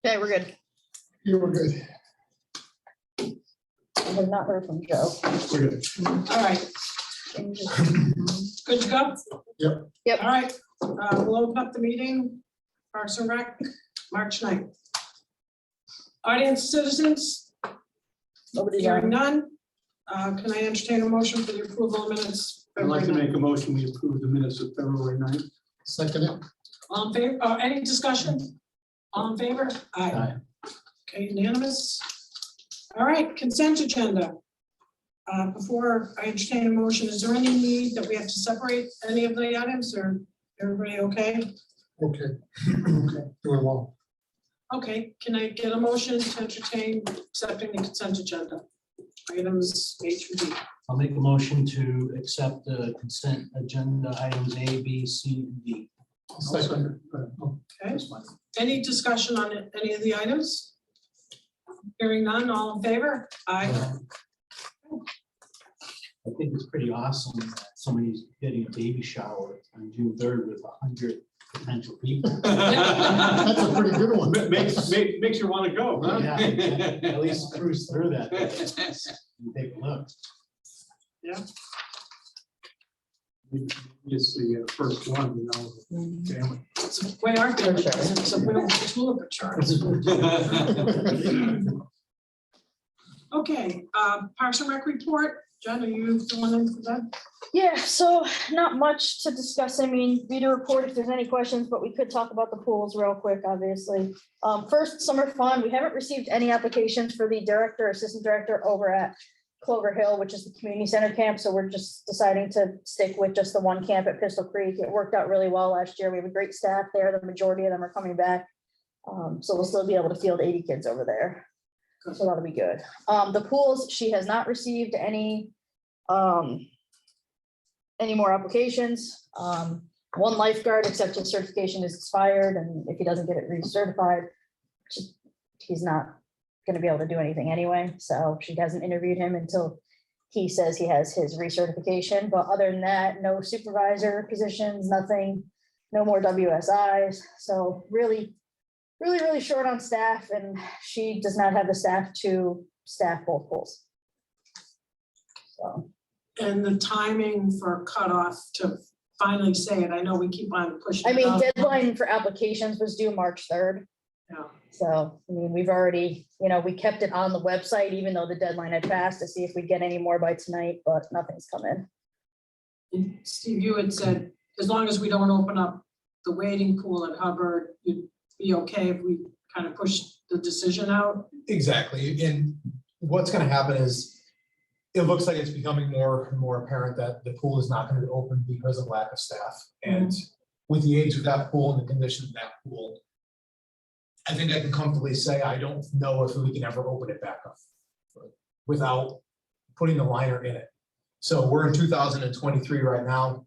Okay, we're good. You were good. I have not heard from Joe. We're good. All right, Can you just- good to go? Yep. Yep. All right, we'll open up the meeting, Parks and Rec, March 9th. Audience citizens, Nobody's hearing on. none. Can I entertain a motion for the approval of minutes? I'd like to February make a motion, we approve the minutes of February 9th. Second it. 9th? All in favor, any discussion? All in favor? Aye. Okay, unanimous. All right, consent agenda. Before I entertain a motion, is there any need that we have to separate any of the items, or everybody okay? Okay. Okay, doing well. Okay, can I get a motion to entertain accepting the consent agenda? Items A through D. I'll make a motion to accept the consent agenda items A, B, C, and D. Second. Okay, any discussion on any of the items? Hearing none, all in favor? Aye. I think it's pretty awesome that somebody's getting a baby shower on June 3rd with 100 potential people. That's a pretty good one. Makes you want to go, huh? Yeah, at least cruise through that day and take a look. It's the first one, you know. family. It's a way our favorite, it's a way tulip charts. Okay, Parks and Rec report. Jen, are you filling in for that? Yeah, so not much to discuss. I mean, read a report if there's any questions, but we could talk about the pools real quick, obviously. First, summer fun. We haven't received any applications for the director, assistant director over at Clover Hill, which is the community center camp. So we're just deciding to stick with just the one camp at Pistol Creek. It worked out really well last year. We have a great staff there. The majority of them are coming back. So we'll still be able to field 80 kids over there. So that'll be good. The pools, she has not received any more applications. One lifeguard, except his certification is expired, and if he doesn't get it recertified, he's not gonna be able to do anything anyway. So she hasn't interviewed him until he says he has his recertification. But other than that, no supervisor positions, nothing, no more WSIs. So really short on staff, and she does not have the staff to staff both pools. So. And the timing for cutoff to finally say it, I know we keep on pushing. I it mean, off. deadline for applications was due March 3rd. Yeah. So, I mean, we've already, we kept it on the website, even though the deadline had passed, to see if we get any more by tonight, but nothing's come in. And Steve, you had said, as long as we don't open up the wading pool at Hubbard, you'd be okay if we kind of push the decision out? Exactly, and what's gonna happen is, it looks like it's becoming more and more apparent that the pool is not gonna be open because of lack of staff. And with the age of that pool and the condition of that pool, I think I can comfortably say I don't know if we can ever open it back up without putting the liner in it. So we're in 2023 right now.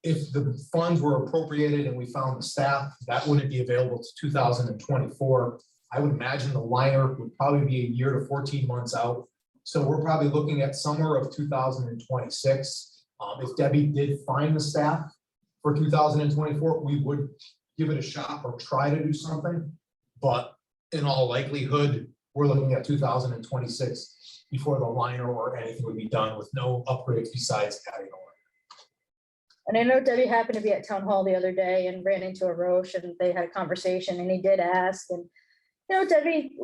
If the funds were appropriated and we found the staff, that wouldn't be available to 2024. I would imagine the liner would probably be a year to 14 months out. So we're probably looking at somewhere of 2026. If Debbie did find the staff for 2024, we would give it a shot or try to do something. But in all likelihood, we're looking at 2026 before the liner or anything would be done, with no upgrades besides adding a liner. And I know Debbie happened to be at town hall the other day and ran into a Roche, and they had a conversation, and he did ask, and Debbie,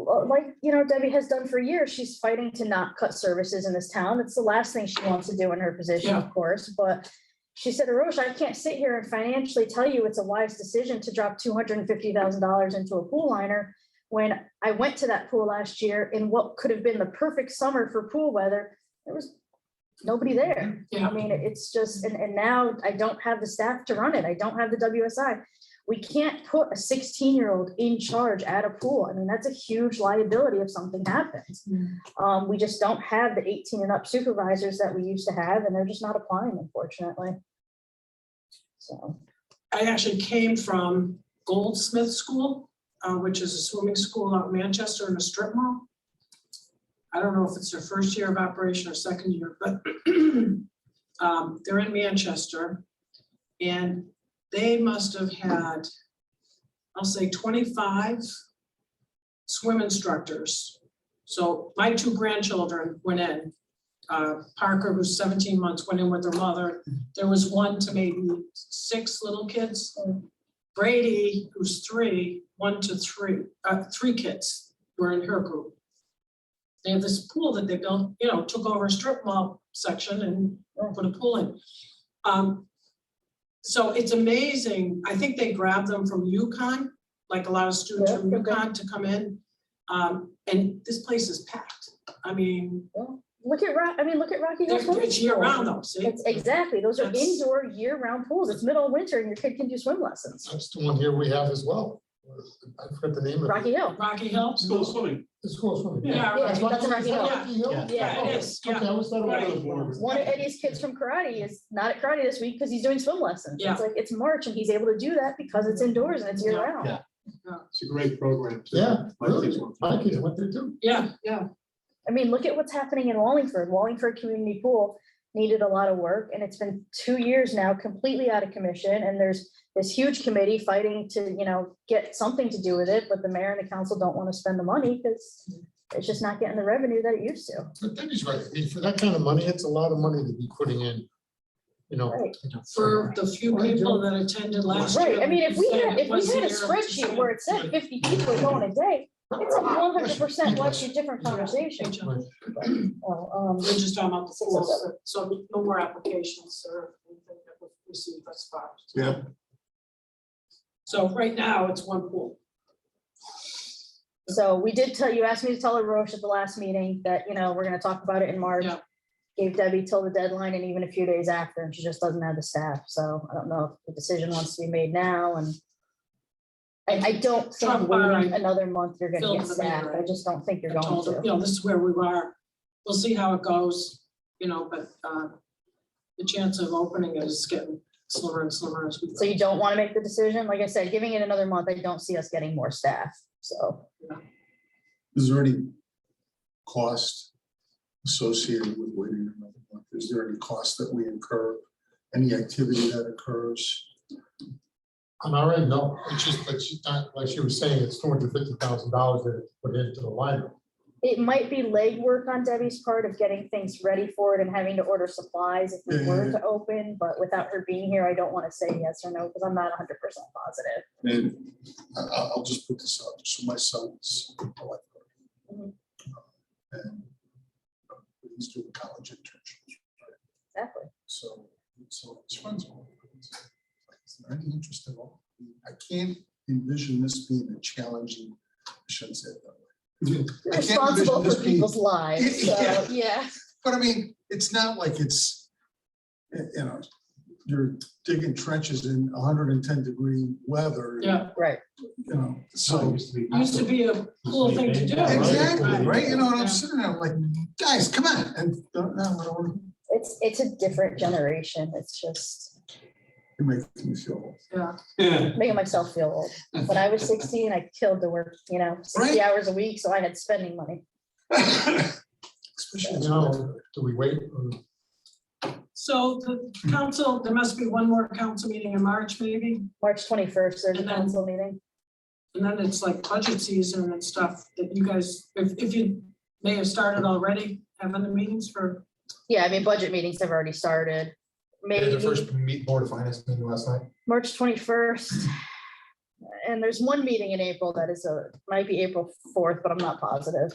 Debbie has done for years, she's fighting to not cut services in this town. It's the last thing she wants to do in her position, Yeah. of course, but she said, Arosh, I can't sit here and financially tell you it's a wise decision to drop $250,000 into a pool liner when I went to that pool last year in what could have been the perfect summer for pool weather. There was nobody there. Yeah. I mean, it's just, and now I don't have the staff to run it. I don't have the WSI. We can't put a 16-year-old in charge at a pool. I mean, that's a huge liability if something happens. We just don't have the 18 and up supervisors that we used to have, and they're just not applying, unfortunately. So. I actually came from Goldsmith School, which is a swimming school out in Manchester in a strip mall. I don't know if it's their first year of operation or second year, but they're in Manchester. And they must have had, I'll say 25 swim instructors. So my two grandchildren went in. Parker, who's 17 months, went in with her mother. There was 1 to maybe 6 little kids. Brady, who's 3, 1 to 3, 3 kids were in her group. They have this pool that they built, took over a strip mall section and put a pool in. So it's amazing. I think they grabbed them from UConn, like a lot of students from Yeah, UConn to come in. And this place is packed. I mean, Look at Rocky Hill Swimming it's year School. round though, see? It's exactly, those are That's- indoor year-round pools. It's middle of winter and your kid can do swim lessons. That's the one here we have as well. I forgot the name of it. Rocky Hill. Rocky Hill? School swimming. The school swimming. Yeah, Yeah, that's in Rocky Hill. Yeah. Yeah, it is, yeah. Okay, I was thought Right. it was. One of Eddie's kids from karate is not at karate this week because he's doing swim lessons. Yeah. It's like, it's March and he's able to do that because it's indoors and it's year round. Yeah. It's a great program. too. Yeah, My really. kids went. My kids went there too. Yeah. I mean, look at what's happening in Wallingford. Wallingford Community Pool needed a lot of work and it's been 2 years now completely out of commission. And there's this huge committee fighting to, get something to do with it, but the mayor and the council don't want to spend the money because it's just not getting the revenue that it used to. But Debbie's right. I mean, for that kind of money, it's a lot of money to be putting in, Right. For the few people that attended last year. Right. I mean, if we had it was a the year of spreadsheet where it said 50 people are going a day, it's a 100% much different conversation. Well, We're just talking about the pools, so no more applications or anything that we've received thus far. Yeah. So right now, it's 1 pool. So we did tell, you asked me to tell Roche at the last meeting that, we're gonna talk about it in March. Yeah. Gave Debbie till the deadline and even a few days after, and she just doesn't have the staff, so I don't know if the decision wants to be made now, and I don't Trump, think all waiting right. another month, you're gonna Filled get the staff, meter, I just don't think you're I going told her, to. this is where we are. We'll see how it goes, but the chance of opening it is getting slimmer and slimmer as we So go. you don't wanna make the decision, like I said, giving it another month, I don't see us getting more staff, so. Is there any cost associated with waiting another month? Is there any cost that we incur? Any activity that occurs? On our end, no, it's just, but she's not, like she was saying, it's $250,000 that it's put into the library. It might be legwork on Debbie's part of getting things ready for it and having to order supplies if we were to open, but without her being here, I don't wanna say yes or no, because I'm not 100% positive. And I'll just put this out. So my son's a lifeguard. Mhm. And he's doing college internships. Exactly. So his friends are all. Is there any interest at all? I can't envision this being a challenging, I shouldn't say it that way. You're I can't responsible envision this for being- people's lives, so, Yeah. yeah. But I mean, it's not like it's, you're digging trenches in 110-degree weather. Yeah, Right. So. used to be a cool thing to do. Exactly, right? And Yeah. I'm sitting there like, guys, come on. And no, It's a different generation. It's just you're making me feel. Yeah, making myself feel old. When I was 16, I killed to work, 60 Right. hours a week, so I had spending money. Especially. Do we wait? so the council, there must be one more council meeting in March maybe, March 21st, there's a And then- council meeting. and then it's like budget season and stuff that you guys, if you may have started already having the meetings for. Yeah, I mean, budget meetings have already started. We had the Maybe first Board of Finance meeting last night. March 21st. And there's one meeting in April that might be April 4th, but I'm not positive.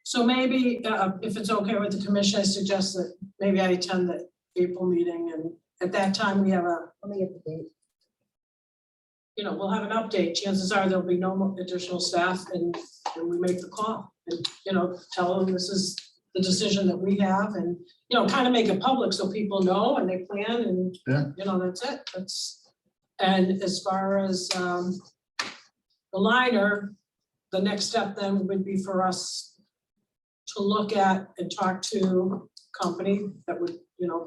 So maybe, if it's okay with the commission, I suggest that maybe I attend the April meeting, and at that time, we have Let me get the date. we'll have an update. Chances are there'll be no more additional staff, and we make the call. And, tell them this is the decision that we have, and, kind of make it public so people know and they plan, and, Yeah. that's it. And as far as the liner, the next step then would be for us to look at and talk to company that would,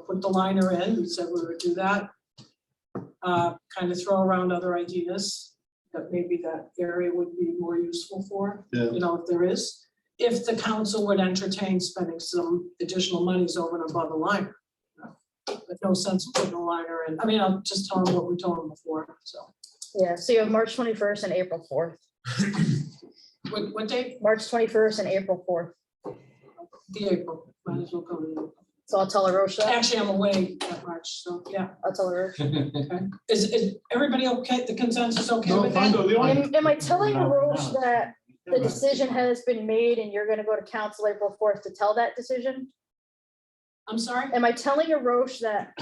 put the liner in. We said we would do that. Kind of throw around other ideas that maybe that area would be more useful for, Yeah. if there is. If the council would entertain spending some additional monies over and above the liner. But no sense putting a liner in. I mean, I'll just tell them what we told them before, so. Yeah, so you have March 21st and April 4th. What date? March 21st and April 4th. The April, might as well go to the. So I'll tell Arosh that. Actually, I'm away that March, so, yeah. I'll tell Arosh. Okay. Is everybody okay, the consensus okay No, with fine. that? So the only, Am I telling Arosh that the Yeah. decision has been made and you're gonna go to council April 4th to tell that decision? I'm sorry? Am I telling Arosh that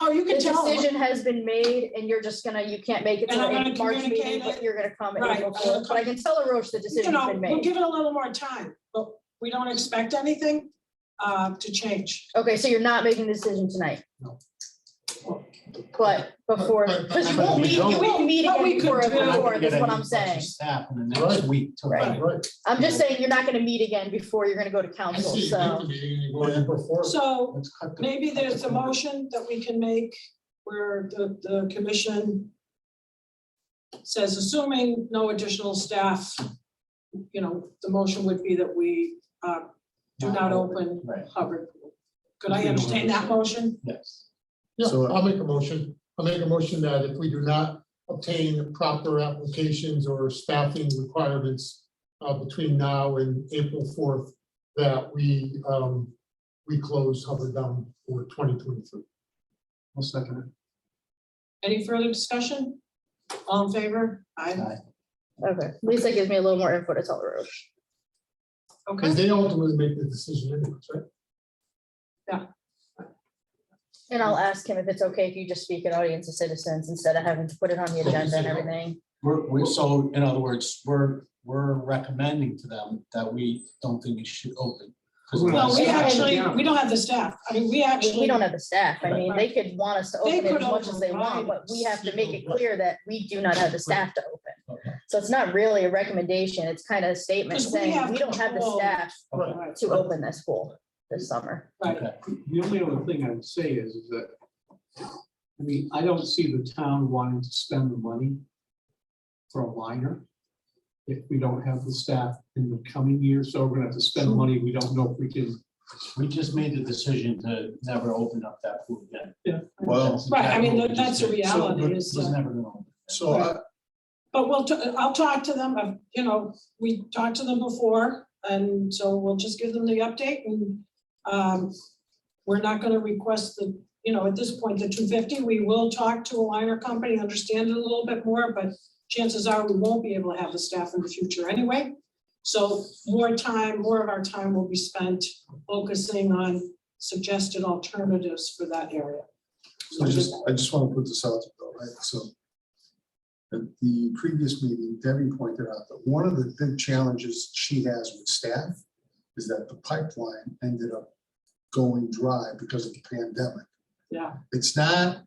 Oh, you the can tell. them. decision has been made and you're just gonna, you can't make it to And I'm gonna the March meeting, communicate but it. you're gonna come Right, April I'm gonna 4th? But I can tell Arosh the You decision's know, been we'll made. give it a little more time, but we don't expect anything to change. Okay, so you're not making the decision tonight? No. But before, because you But won't we meet, you don't. won't meet But we again could before do- April 4th, is what I'm saying. Staff in the Right. next week. to- Right. Right. I'm just saying you're not gonna meet again before you're gonna go to I council, see, you so. make the meeting and you go in before. So Let's cut the- maybe there's a motion that we can make where the commission says, assuming no additional staff, you know, the motion would be that we do not open Right, Hubbard Pool. Could I entertain that motion? yes. Yeah, So- I'll make a motion. I'll make a motion that if we do not obtain proper applications or staffing requirements between now and April 4th, that we close Hubbard down for 2023. I'll second it. Any further discussion? All in favor? Aye. Aye. Okay, at least that gives me a little more info to tell Arosh. Because Okay, they ultimately make the decision anyways, right? And I'll ask him if it's okay if you just speak at audience of citizens instead of having to put it on the agenda and everything. So in other words, we're recommending to them that we don't think it should open. 'Cause well, we Yeah. actually, we don't have the staff. I mean, we We actually. don't have the staff. I mean, they could want us to They open it could as much as they want, override but we us. have to make it clear that we do not have the staff to open. Okay. So it's not really a recommendation. It's kind of a statement 'Cause we saying have we don't have the control. staff Right, to open this pool this summer. right. Okay. the only other thing I would say is that, I mean, I don't see the town wanting to spend the money for a liner if we don't have the staff in the coming year, so we're gonna have to spend money, we don't know if we can. We just made the decision to never open up that pool again. Well, That's Right, I mean, exactly what we that's just a did. reality, It is, was never gonna open. so I, But I'll talk to them, you know, we talked to them before, and so we'll just give them the update and we're not gonna request the, you know, at this point, the 250, we will talk to a liner company, understand it a little bit more, but chances are we won't be able to have the staff in the future anyway. So more of our time will be spent focusing on suggested alternatives for that area. So I just want to put this out there, though, right? So at the previous meeting, Debbie pointed out that one of the big challenges she has with staff is that the pipeline ended up going dry because of the pandemic. Yeah, It's not,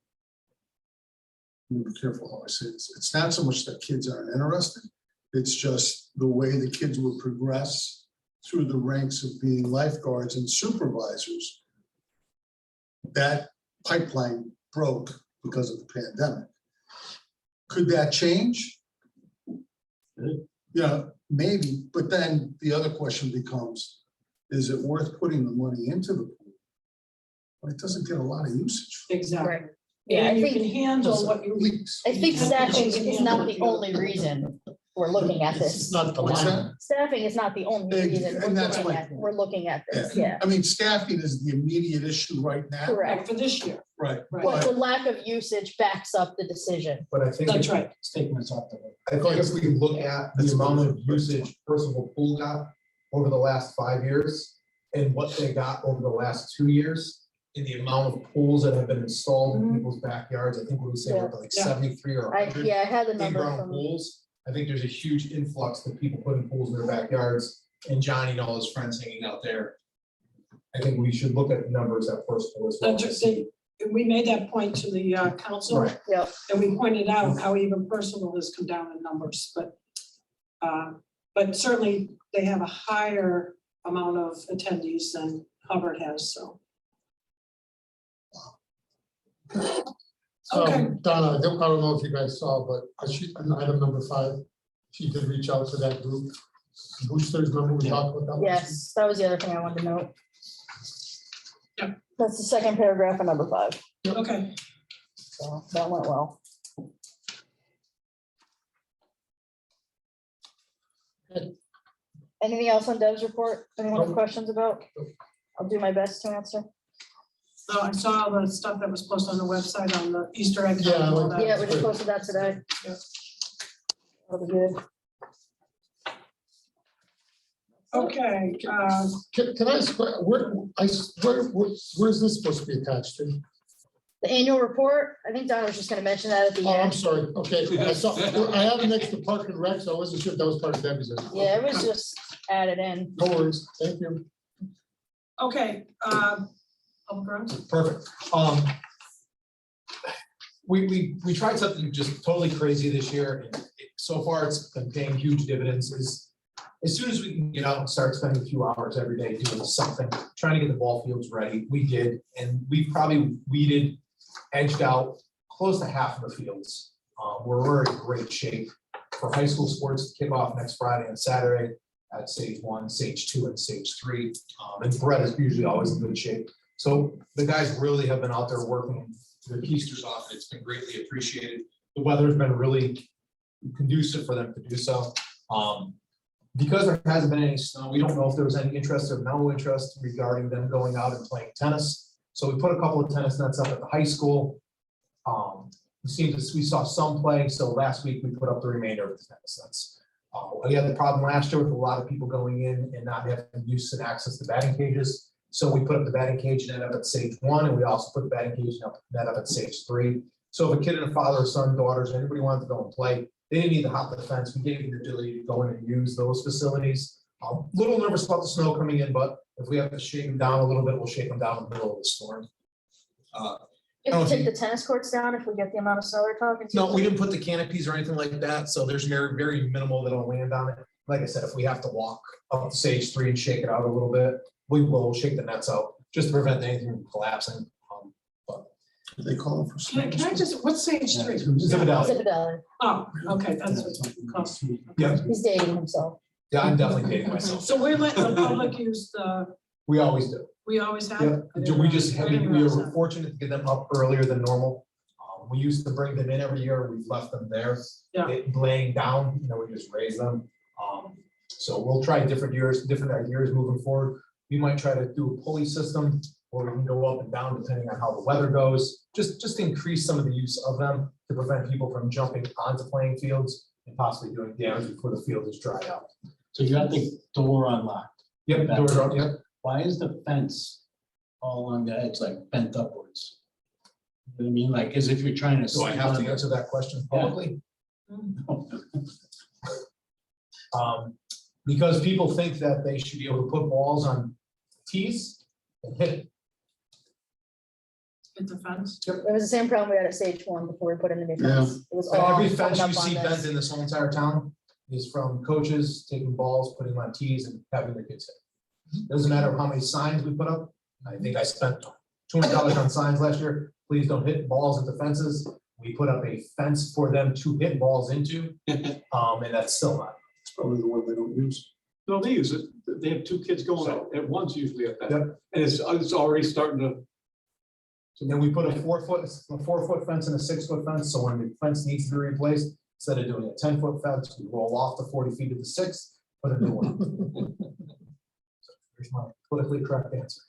let me be careful how I say this, it's not so much that kids aren't interested, it's just the way the kids will progress through the ranks of being lifeguards and supervisors. That pipeline broke because of the pandemic. Could that change? Yeah, maybe, but then the other question becomes, is it worth putting the money into the pool? But it doesn't get a lot of usage. exactly. Right. Yeah, I And you think, can handle what you. Leaks. I think Yeah. staffing is not the only reason we're looking at It's this. not the What's line. Staffing is not the only reason And that's we're looking at this, yeah, I mean, staffing is the immediate issue right now. correct. For this year, Right. But the lack of usage backs up the decision. But I think, that's right. Statements off the. I think if we look at the That's amount good. of usage Percival Pool got over the last 5 years and what they got over the last 2 years, and the amount of pools that have been installed in Mhm. people's backyards, I think we would say we're up to like Yeah. 73 or I 100 had the number in-ground from, pools. I think there's a huge influx of people putting pools in their backyards, and Johnny and all his friends hanging out there. I think we should look at the numbers at Percival as well. That's right. We made that point to the council, Right. yep, and we pointed out how even personal has come down in numbers, but certainly they have a higher amount of attendees than Hubbard has, so. Okay, Donna, I don't know if you guys saw, but on item number 5, she did reach out to that group. Boosters, remember we talked about that? yes, that was the other thing I wanted to note. Yeah. That's the second paragraph of number 5, okay. so that went well. Anything else on Deb's report? Anyone have questions about? I'll do my best to answer. So I saw the stuff that was posted on the website on the Easter egg. Yeah, and all that. Yeah, we just posted that today. Yeah. That'll be good. Okay, Can I, ask, where's this supposed to be attached to? The annual report, I think Don was just gonna mention that at the Oh, I'm end. sorry, okay, I saw, I have it next to Park and Rec, so I wasn't sure if that was part of Debbie's. Yeah, it was just added in. No worries, thank you. okay, public grounds? Perfect. We tried something just totally crazy this year. And so far, it's been paying huge dividends. As soon as we can get out and start spending a few hours every day doing something, trying to get the ball fields ready, we did. And we probably weeded, edged out close to half of the fields. We're in great shape for high school sports to kick off next Friday and Saturday at Stage 1, Stage 2, and Stage 3. And Brett is usually always in good shape. So the guys really have been out there working their keisters off. It's been greatly appreciated. The weather's been really conducive for them to do so. Because there hasn't been any snow, we don't know if there was any interest or no interest regarding them going out and playing tennis. So we put a couple of tennis nets up at the high school. We saw some play, so last week we put up the remainder of the tennis nets. We had the problem last year with a lot of people going in and not having use and access to batting cages. So we put up the batting cage net up at Stage 1, and we also put the batting cage net up at Stage 3. So if a kid and a father or son, daughters, anybody wanted to go and play, they didn't need to hop the fence. We gave them the ability to go in and use those facilities. A little nervous about the snow coming in, but if we have to shake them down a little bit, we'll shake them down in the middle of the storm. If we take the tennis courts down, if we get the amount of snow they're talking to. No, we didn't put the canopies or anything like that, so there's very, very minimal that'll land on it. Like I said, if we have to walk up to Stage 3 and shake it out a little bit, we will shake the nets out, just to prevent anything from collapsing. They call for. Can I just, what's Stage 3? Zipadelli. Zipadelli. Oh, okay, that's what it costs. Yeah. He's dating himself. Yeah, I'm definitely dating myself. So we're letting the public use the, We always do. we always have? Yep, I didn't we know. just, I didn't we realize were that. fortunate to get them up earlier than normal. We used to bring them in every year, we've left them there. Yeah. Laying down, we just raise them. So we'll try different ideas moving forward. We might try to do a pulley system, or we can go up and down depending on how the weather goes. Just increase some of the use of them to prevent people from jumping onto playing fields and possibly doing damage before the field is dried out. So you got the door unlocked. Yep, doors are, yep. Why is the fence all along the edge like bent upwards? You know what I mean, like, as if you're trying to. So I have to answer that question publicly. Because people think that they should be able to put balls on tees and hit it. Hit the fence? It was the same problem we had at Stage 1 before we put in the new fence. It was And all every coming fence up you on see bent this. in this whole entire town is from coaches taking balls, putting them on tees and having their kids hit. Doesn't matter how many signs we put up. I think I spent $200 on signs last year. Please don't hit balls into fences. We put up a fence for them to hit balls into, and that's still not. It's probably the one they don't use. No, they use it. They have two kids going at once usually at that. Yep. And it's already starting to. So then we put a 4-foot fence and a 6-foot fence, so when the fence needs to be replaced, instead of doing a 10-foot fence, we roll off the 40 feet to the 6, put a new one. So here's my politically correct answer.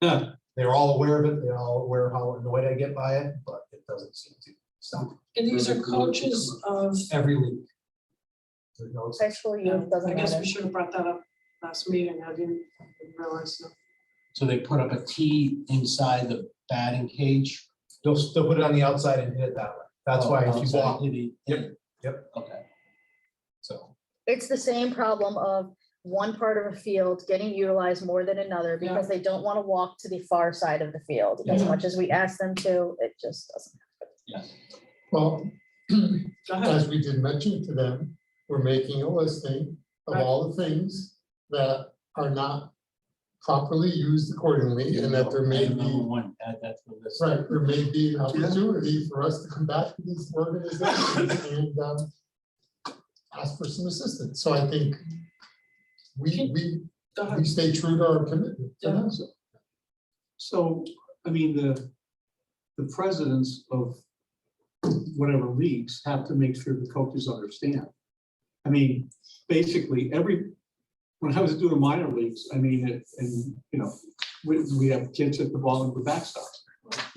Yeah. They're all aware of it, they're all aware of how annoyed I get by it, but it doesn't seem to stop And these are coaches of, every week. There's no High school youth doesn't I guess matter. we should have brought that up last meeting. I didn't realize that. So they put up a tee inside the batting cage. They'll put it on the outside and hit it that way. That's why if you Outside walk, hitting- Yep. Okay. so. It's the same problem of one part of a field getting utilized more than another because they don't want to walk to the far side of the field. As Yeah. much as we ask them to, it just doesn't. Yes. Well, Go ahead. as we did mention to them, we're making a listing of Right. all the things that are not properly used accordingly, and that there may Item number be, one, add that to the list. right, there may be an opportunity for us to come back to these organizations and ask for some assistance. So I think we Go ahead. stay true to our commitment. to them. So, I mean, the presidents of whatever leagues have to make sure the coaches understand. I mean, basically, when I was doing minor leagues, I mean, and, you know, we have kids hit the ball into the backstop.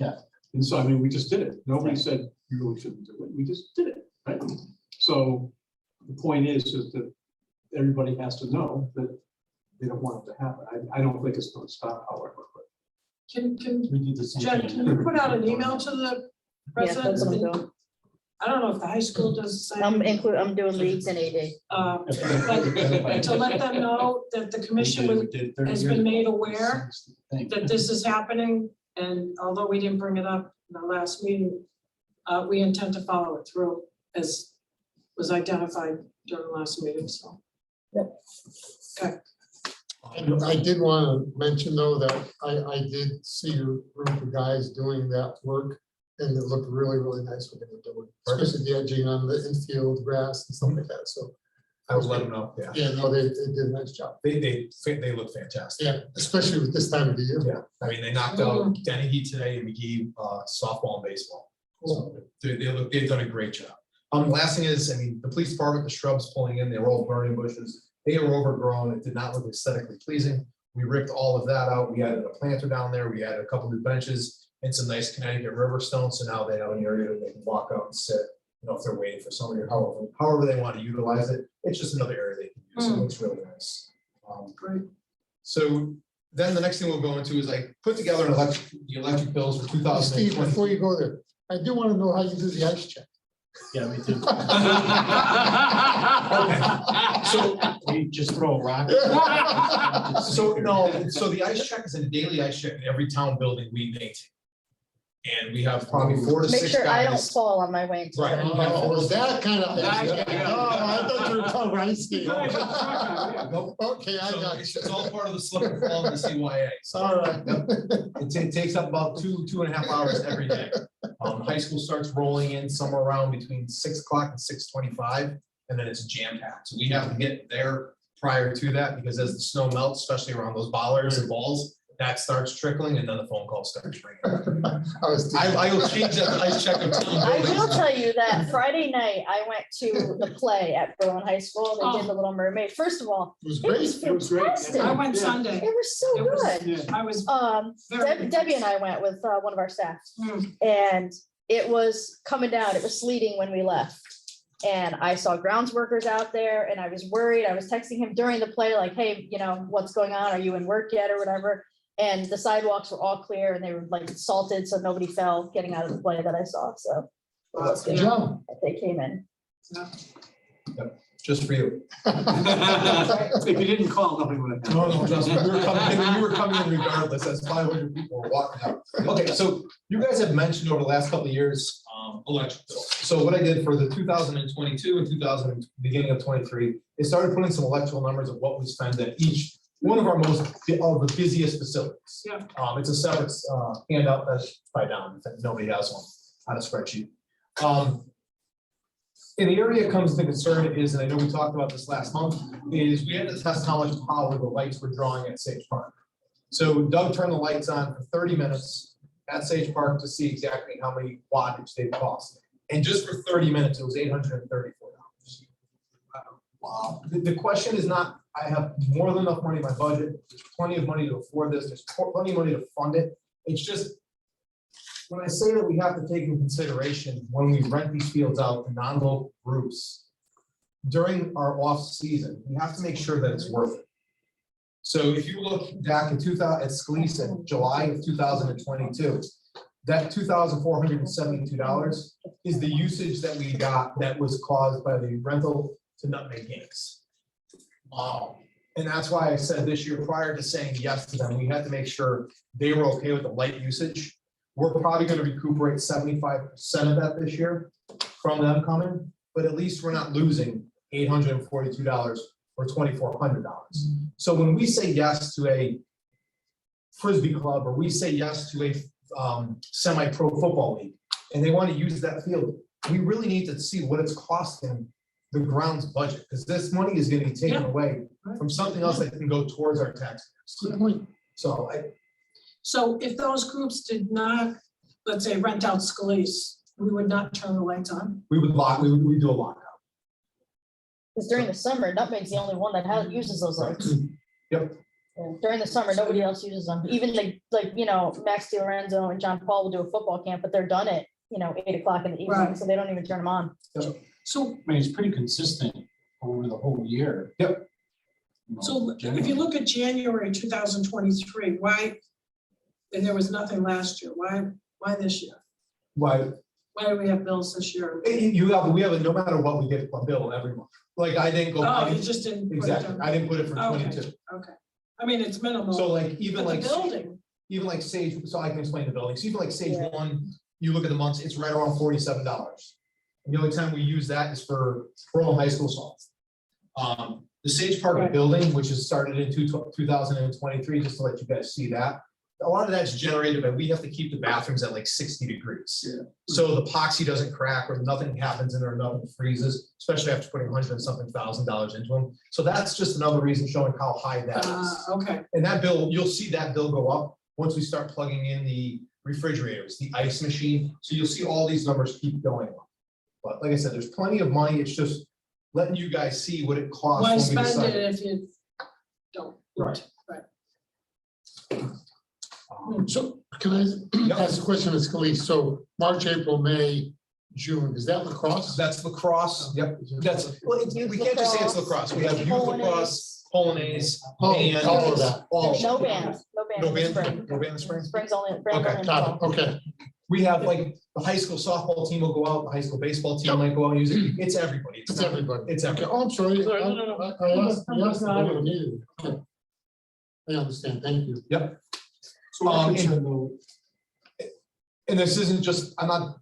Yeah. And so, I mean, we just did it. Nobody said you really shouldn't do it. We just did it, right? So the point is that everybody has to know that they don't want it to happen. I don't think it's going to stop, however. But Can, We did the same Jen, thing. can you put out an email to the Yeah, that's residents? what I'm doing. I don't know if the high school does the I'm same. I'm doing leagues in AD. But to let them know that the commission has been made aware that this is happening, and although we didn't bring it up in the last meeting, we intend to follow it through as was identified during the last meeting, so. Okay, And I did want to mention though that I did see a group of guys doing that work and it looked really, really nice what they were doing, especially the edging on the infield grass and stuff like that. So, I would let them know, yeah. yeah, no, they did a nice job. They look fantastic. Yeah, especially with this time of the year. Yeah, I mean, they knocked out Dennehy today and McGee, softball and baseball. So they've done a great job. Last thing is, I mean, the police department, the shrubs pulling in, they were all burning bushes. They were overgrown. It did not look aesthetically pleasing. We ripped all of that out. We added a planter down there. We added a couple new benches and some nice Connecticut river stones. So now they have an area that they can walk out and sit, you know, if they're waiting for somebody or however they want to utilize it. It's just another area they can use. So it looks really nice. great. So then the next thing we'll go into is I put together the electric bills for Steve, 2020. before you go there, I do want to know how you do the ice check. Yeah, me too. So We just throw a rock. So no, so the ice check is a daily ice check in every town building we maintain. And we have probably 4 to Make 6 sure I don't guys. fall on my way. into Right. it. Oh, was that kind of? Oh, Yeah. I thought you were talking ice skating. Nope. Okay, I So got it's you. it's all part of the slip and fall of the CYA. So All right. it takes up about 2.5 hours every day. High school starts rolling in somewhere around between 6 o'clock and 6:25, and then it's jam packed. So we have to get there prior to that because as the snow melts, especially around those bollards and balls, that starts trickling and then the phone call starts ringing. I will change that to ice check of town I will buildings. tell you that Friday night, I went to the play at Berlin High School. They did The Little Mermaid. First of all, It was it was great. It was great. fantastic. I went It Sunday. was so It was- good. I was, Debbie and I went with one of our staff. Hmm. And it was coming down, it was sleeting when we left. And I saw grounds workers out there and I was worried. I was texting him during the play, like, hey, you know, what's going on? Are you in work yet or whatever? And the sidewalks were all clear and they were like salted, so nobody fell getting out of the play that I saw, so. it was Good good job. that They came in. Just for you. If you didn't call, nothing would have No, happened. no, just, we were coming in, we were coming in regardless, that's 500 people were walking out. Okay, so you guys have mentioned over the last couple of years, electric bills. So what I did for the 2022 and beginning of 23, is started putting some electrical numbers of what we spend at each one of our of the busiest facilities. Yeah. It's a separate handout that's by down, if nobody has one on a spreadsheet. And the area comes to concern is, and I know we talked about this last month, is we had to test how much power the lights were drawing at Sage Park. So Doug turned the lights on for 30 minutes at Sage Park to see exactly how many wattage they cost. And just for 30 minutes, it was $834. Wow. The question is not, I have more than enough money in my budget, there's plenty of money to afford this, there's plenty of money to fund it. It's just, when I say that we have to take in consideration when we rent these fields out to non-local groups during our off season, we have to make sure that it's worth it. So if you look back at 2000, at Scalise in July of 2022, that $2,472 is the usage that we got that was caused by the rental to Nutmeg Yanks. And that's why I said this year, prior to saying yes to them, we had to make sure they were okay with the light usage. We're probably gonna recuperate 75% of that this year from them coming, but at least we're not losing $842 or $2,400. So when we say yes to a Frisbee club, or we say yes to a semi-pro football league, and they want to use that field, we really need to see what it's costing the grounds budget, because this money is gonna be taken Yeah. away from something else that can go towards our taxpayers. Good point. So so if those groups did not, let's say, rent out Scalise, we would not turn the lights on. we would do a lockout. Because during the summer, Nutmeg's the only one that uses those lights. Yep. Yeah, during the summer, nobody else uses them. Even like, Max DiLorenzo and John Paul will do a football camp, but they're done at, 8 o'clock in the evening, Right. so they don't even turn them on. So, I mean, it's pretty consistent over the whole year. Yep. You know, so if you generally. look at January 2023, why, and there was nothing last year, why this year? Why, Why do we have bills this year? we have a, no matter what, we get a bill every month. Like, I didn't go. Oh, you just didn't. put it Exactly, down. I didn't put it for Okay. 22. Okay, I mean, it's minimal. So like, even But the like, building, even like Sage, so I can explain the buildings, even like Sage Yeah. 1, you look at the months, it's right around $47. And the only time we use that is for Berlin High School salt. The Sage Park Right. building, which is started in 2023, just to let you guys see that. A lot of that's generated by, we have to keep the bathrooms at like 60 degrees. Yeah. So the epoxy doesn't crack or nothing happens in there, nothing freezes, especially after putting $100,000 into them. So that's just another reason showing how high that is. okay, And that bill, you'll see that bill go up once we start plugging in the refrigerators, the ice machine. So you'll see all these numbers keep going up. But like I said, there's plenty of money. It's just letting you guys see what it costs. why when we spend decide. it if you don't? Right. So can I ask a question, Ms. Scalise? So March, April, May, June, is that lacrosse? That's lacrosse. Yep. That's, well, we can't just say it's lacrosse. We have youth lacrosse, Polonaise. Oh, and all of that. all of it. No band, no band No in the band, spring. no band in the spring? Spring's only, brand Okay, only in the Got fall. it, okay. We have like, the high school softball team will go out, the high school baseball team might go out and use it. It's everybody. It's not- everybody. It's Okay, everybody. oh, I'm sorry. Sorry, no. I asked, I don't need it. Okay. I understand, thank you. So my And- concern though, And this isn't just, I'm not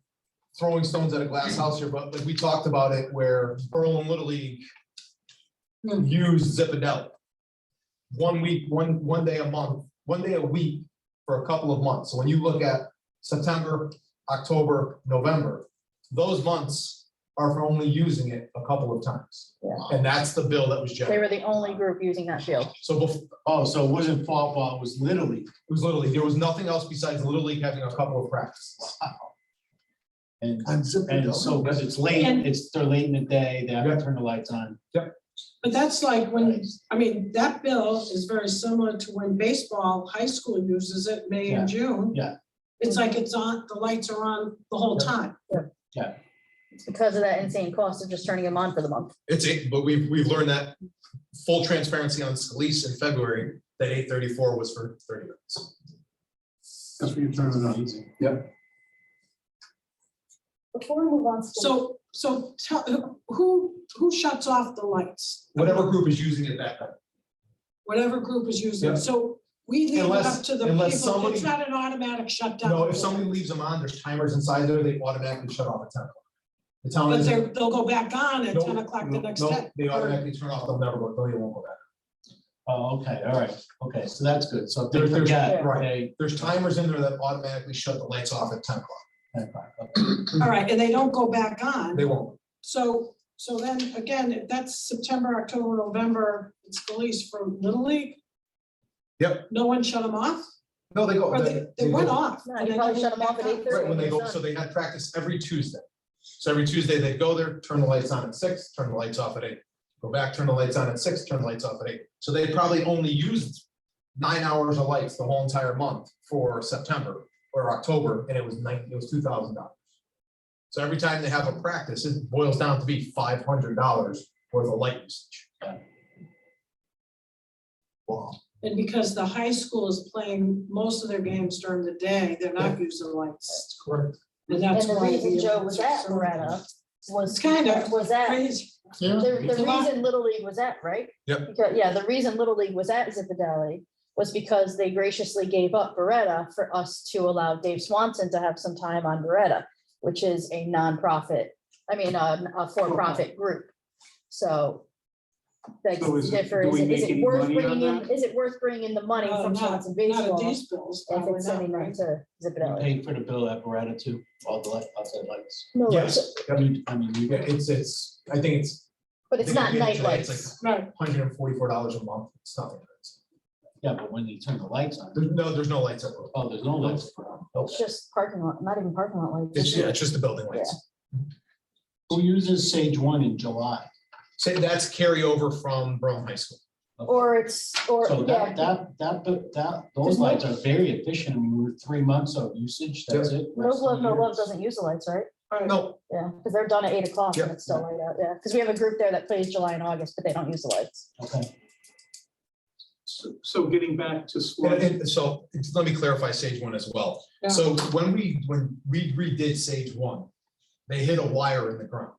throwing stones at a glass house here, but like we talked about it where Berlin Little League used Zipadelli. 1 week, one day a month, 1 day a week for a couple of months. So when you look at September, October, November, those months are for only using it a couple of times. Yeah. And that's the bill that was They generated. were the only group using that field. So Oh, so it wasn't fall ball, it was literally. it was literally, there was nothing else besides Little League having a couple of practices. And, on Zipadelli. and so, because it's late, they're late in the day, they have to turn the lights on. But that's like when, I mean, that bill is very similar to when baseball, high school uses it, May and June. Yeah. It's like it's on, the lights are on the whole time. It's because of that insane cost of just turning them on for the month. It's it, but we've learned that full transparency on Scalise in February, that 834 was for 30 minutes. That's when you turn it on. Amazing. Before we move on. So tell, who shuts off the lights? Whatever group is using it that night. Whatever group is using Yeah. it. So we leave it Unless- up to the people. unless somebody- It's not an automatic shutdown. No, if somebody leaves them on, there's timers inside there, they automatically shut off at 10 o'clock. The town But is. they'll go back on at 10 o'clock the next day. They automatically turn off, they'll never go, they won't go back. Oh, okay, all right, okay, so that's good, so if they There's- forget, right. okay. There's timers in there that automatically shut the lights off at 10 o'clock. All right, and they don't go back on. They won't. So then again, if that's September, October, November, it's released from Little League. Yep. No one shut them off? No, they go. Or they went go- off? No, and you then probably they shut 'em went off at back on? 8:30. Right, when they go, so they had practice every Tuesday. So every Tuesday they'd go there, turn the lights on at 6, turn the lights off at 8. Go back, turn the lights on at 6, turn the lights off at 8. So they probably only used 9 hours of lights the whole entire month for September or October, and it was $2,000. So every time they have a practice, it boils down to be $500 worth of light usage. Wow. And because the high school is playing most of their games during the day, they're not using lights. That's correct. And And that's the why reason we- Joe was at Loretta was. It's kinda Was at, Crazy. Yeah, the It's a lot. reason Little League was at, right? Yep. Because, yeah, the reason Little League was at Zipadelli was because they graciously gave up Beretta for us to allow Dave Swanson to have some time on Beretta, which is a nonprofit, a for-profit group. So that's So is it- different. do we Is make it any worth money on bringing in, that? is it worth bringing in the money from Swanson Not at Baseball these bills, if probably it's not, sending them right? to We Zipadelli? paid for the bill at Beretta too, all the outside lights. No, Yes. I mean, you Yeah, it's, I think it's. but it's not night It's lights. like Right, $144 a month. It's nothing. crazy. yeah, but when you turn the lights on, There's no lights up. oh, there's no lights. It's just parking lot, not even parking lot lights. It's, yeah, it's just the building lights. Who uses Sage One in July? Say that's carryover from Berlin High School. Or it's, or, So yeah, those lights are very efficient. I mean, we're 3 months of usage, that's it. no Rest of love, the no year love it's- doesn't use the lights, right? No, Yeah, because they're done at 8 o'clock and Yep. it's still light out, yeah, because we have a group there that plays July and August, but they don't use the lights. Okay. So getting back to and, Swan, so let me clarify Sage One as well. Yeah. So when we redid Sage One, they hit a wire in the ground.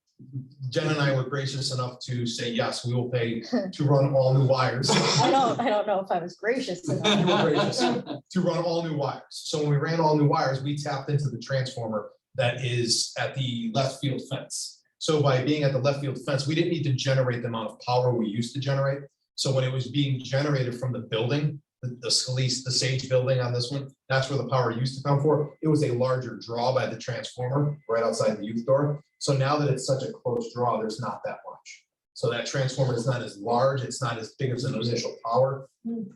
Jen and I were gracious enough to say, yes, we will pay to run all new wires. I don't know if I was gracious enough. You were gracious to run all new wires. So when we ran all new wires, we tapped into the transformer that is at the left field fence. So by being at the left field fence, we didn't need to generate the amount of power we used to generate. So when it was being generated from the building, the Scalise, the Sage building on this one, that's where the power used to come for. It was a larger draw by the transformer right outside the youth door. So now that it's such a close draw, there's not that much. So that transformer is not as large, it's not as big as an initial power.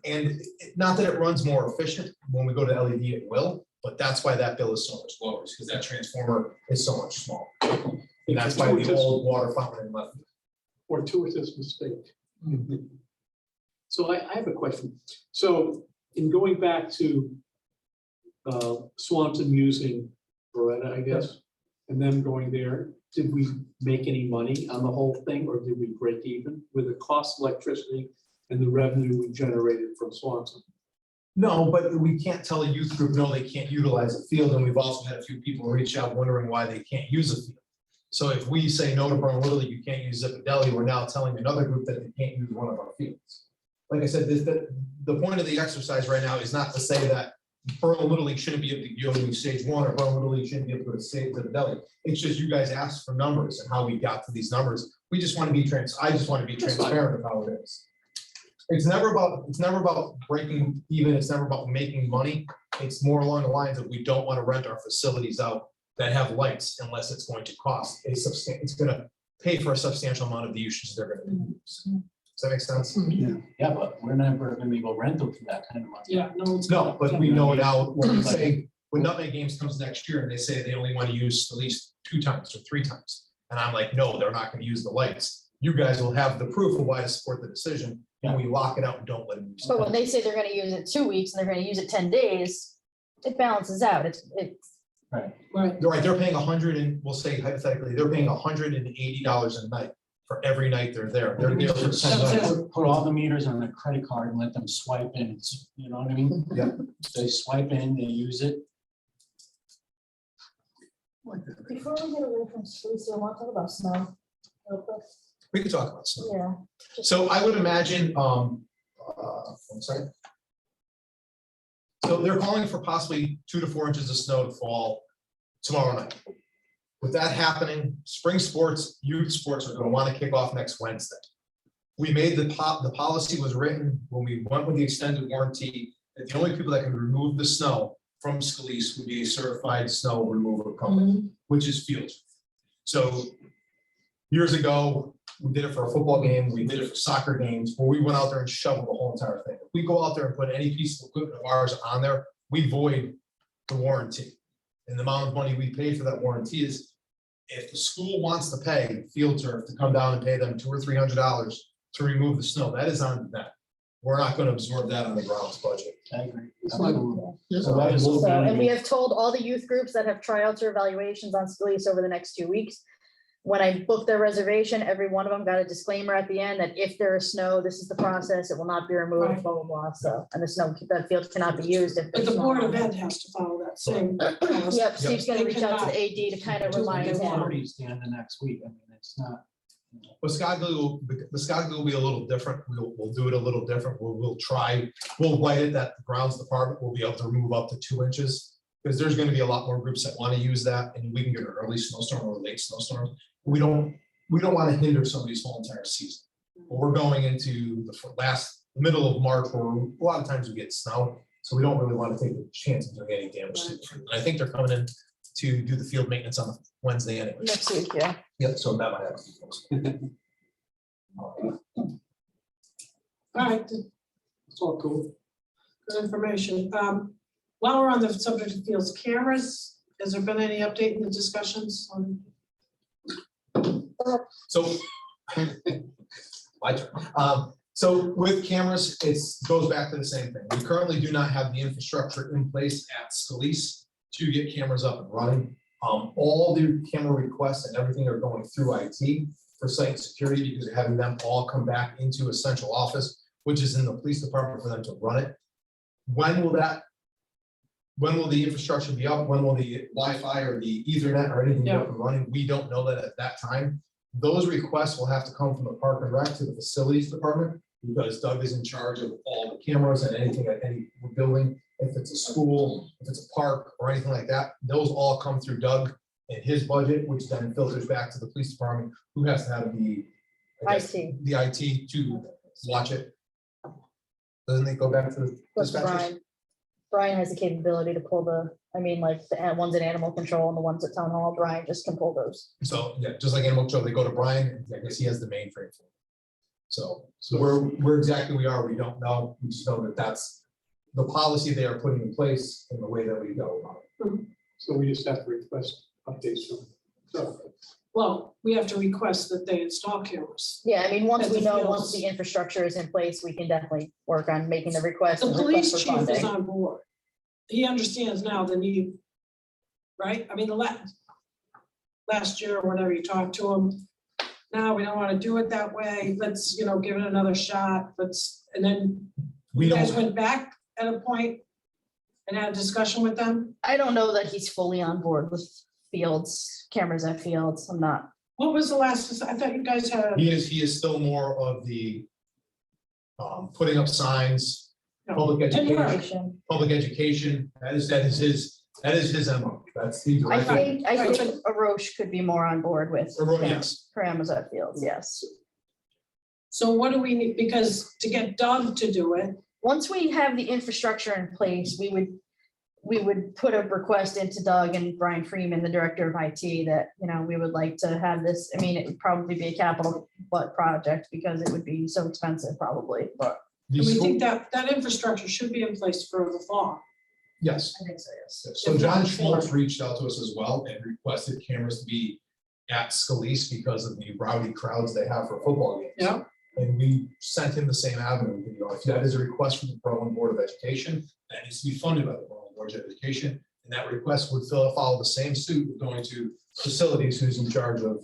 And not that it runs more efficient, when we go to LED, it will, but that's why that bill is so much lower, because that transformer is so much smaller. And that's why the old water fountain in left. fortuitous mistake. So I have a question. So in going back to Swanton using Beretta, I guess, and then going there, did we make any money on the whole thing, or did we break even with the cost of electricity and the revenue we generated from Swanton? No, but we can't tell a youth group, no, they can't utilize the field, and we've also had a few people reach out wondering why they can't use the field. So if we say no to Berlin Little League, you can't use Zipadelli, we're now telling another group that they can't use one of our fields. Like I said, the point of the exercise right now is not to say that Berlin Little League shouldn't be able to go to Stage One, or Berlin Little League shouldn't be able to go to Zipadelli. It's just you guys asked for numbers and how we got to these numbers. We just want to be I just want to be That's fine. transparent of how it is. It's never about breaking even, it's never about making money. It's more along the lines of we don't want to rent our facilities out that have lights unless it's going to cost it's gonna pay for a substantial amount of the usage they're gonna use. Does that make sense? Yeah, but we're never gonna be able to rent them for that kind of money. Yeah, no, it's. No, but we know now, when we say, when Nutmeg Games comes next year and they say they only want to use at least 2 times or 3 times. And I'm like, no, they're not gonna use the lights. You guys will have the proof of why to support the decision, and we lock it out and don't let them use But when it. they say they're gonna use it 2 weeks and they're gonna use it 10 days, it balances out. It's, Right, They're right, they're paying 100 and, we'll say hypothetically, they're paying $180 a night for every night they're there. They're there for 10 nights. Put all the meters on a credit card and let them swipe in, you know what I mean? Yeah. They swipe in, they use it. before we get away from streets, I want to talk about snow. real quick. We could talk about snow. Yeah. So I would imagine, one second. So they're calling for possibly 2 to 4 inches of snow to fall tomorrow night. With that happening, spring sports, youth sports are gonna wanna kick off next Wednesday. We made the policy was written when we went with the extended warranty, that the only people that can remove the snow from Scalise would be a certified snow remover company, which is Fields. So years ago, we did it for a football game, we did it for soccer games, where we went out there and shoveled the whole entire thing. If we go out there and put any piece of equipment of ours on there, we void the warranty. And the amount of money we paid for that warranty is, if the school wants to pay Field Turf to come down and pay them $200 or $300 to remove the snow, that is on them. We're not gonna absorb that on the grounds budget. I agree. It's like- So that is a little So, bit- and we have told all the youth groups that have tryouts or evaluations on Scalise over the next 2 weeks. When I booked their reservation, every one of them got a disclaimer at the end that if there is snow, this is the process, it will not be removed, Right. blah, blah, blah. So, and the snow, that field cannot be used if. But there's the snow Board of on it. Ed has to follow that same. policy. Yep, Steve's gonna They reach out to cannot. the AD to kind of do remind what they him. want. Parties the end of next week. I mean, it's not. Muskogee will be a little different. We'll do it a little different. We'll write it that the grounds department will be able to remove up to 2 inches. Because there's gonna be a lot more groups that wanna use that, and we can get an early snowstorm or a late snowstorm. We don't wanna hinder somebody's whole entire season. But we're going into the middle of March, where a lot of times we get snow, so we don't really wanna take the chance of doing any damage to it. And I think they're coming in to do the field maintenance on Wednesday anyway. Next week, yeah. Yep, so that might happen. All right, It's all cool. good information. While we're on the subject of Fields cameras, has there been any update in the discussions on? So My turn. So with cameras, goes back to the same thing. We currently do not have the infrastructure in place at Scalise to get cameras up and running. All the camera requests and everything are going through IT for site security because we're having them all come back into a central office, which is in the police department for them to run it. When will the infrastructure be up? When will the Wi-Fi or the Ethernet or anything be up and running? We don't know that at that time. Those requests will have to come from the Park and Rec to the facilities department because Doug is in charge of all the cameras and anything at any building. If it's a school, if it's a park or anything like that, those all come through Doug and his budget, which then filters back to the police department, who has to have the IT. the IT to watch it. Doesn't it go back to the Plus dispatchers? Brian. Brian has the capability to pull like the ones in animal control and the ones at town hall, Brian just can pull those. So, yeah, just like animal control, they go to Brian, I guess he has the mainframe for it. So where exactly we are, we don't know, we just know that that's the policy they are putting in place and the way that we go about it. So we just have to request updates from. So, Well, we have to request that they install cameras. Yeah, I mean, once At we the know, fields. once the infrastructure is in place, we can definitely work on making the request. The and police request for chief is funding. on board. He understands now the need, right? I mean, the last year or whenever you talked to him, now we don't want to do it that way. Let's, give it another shot. And then We you guys don't, went back at a point and had a discussion with them. I don't know that he's fully on board with fields, cameras at fields. I'm not. What was the last, I thought you guys had, he is still more of the putting up signs, public education, that is his MO, that's the I director. think Arosh could be more on board with Yes, cameras at fields, yes. so what do we need? Because to get Doug to do it, Once we have the infrastructure in place, we would put a request into Doug and Brian Freeman, the director of IT, that, we would like to have this. I mean, it would probably be a capital project because it would be so expensive probably, but the we school- think that infrastructure should be in place for the fall. yes. I think so, yes. So John Schwartz reached out to us as well and requested cameras to be at Scalise because of the rowdy crowds they have for football games. Yeah. And we sent him the same avenue, if that is a request from the Berlin Board of Education, that needs to be funded by the Berlin Board of Education. And that request would follow the same suit of going to facilities who's in charge of.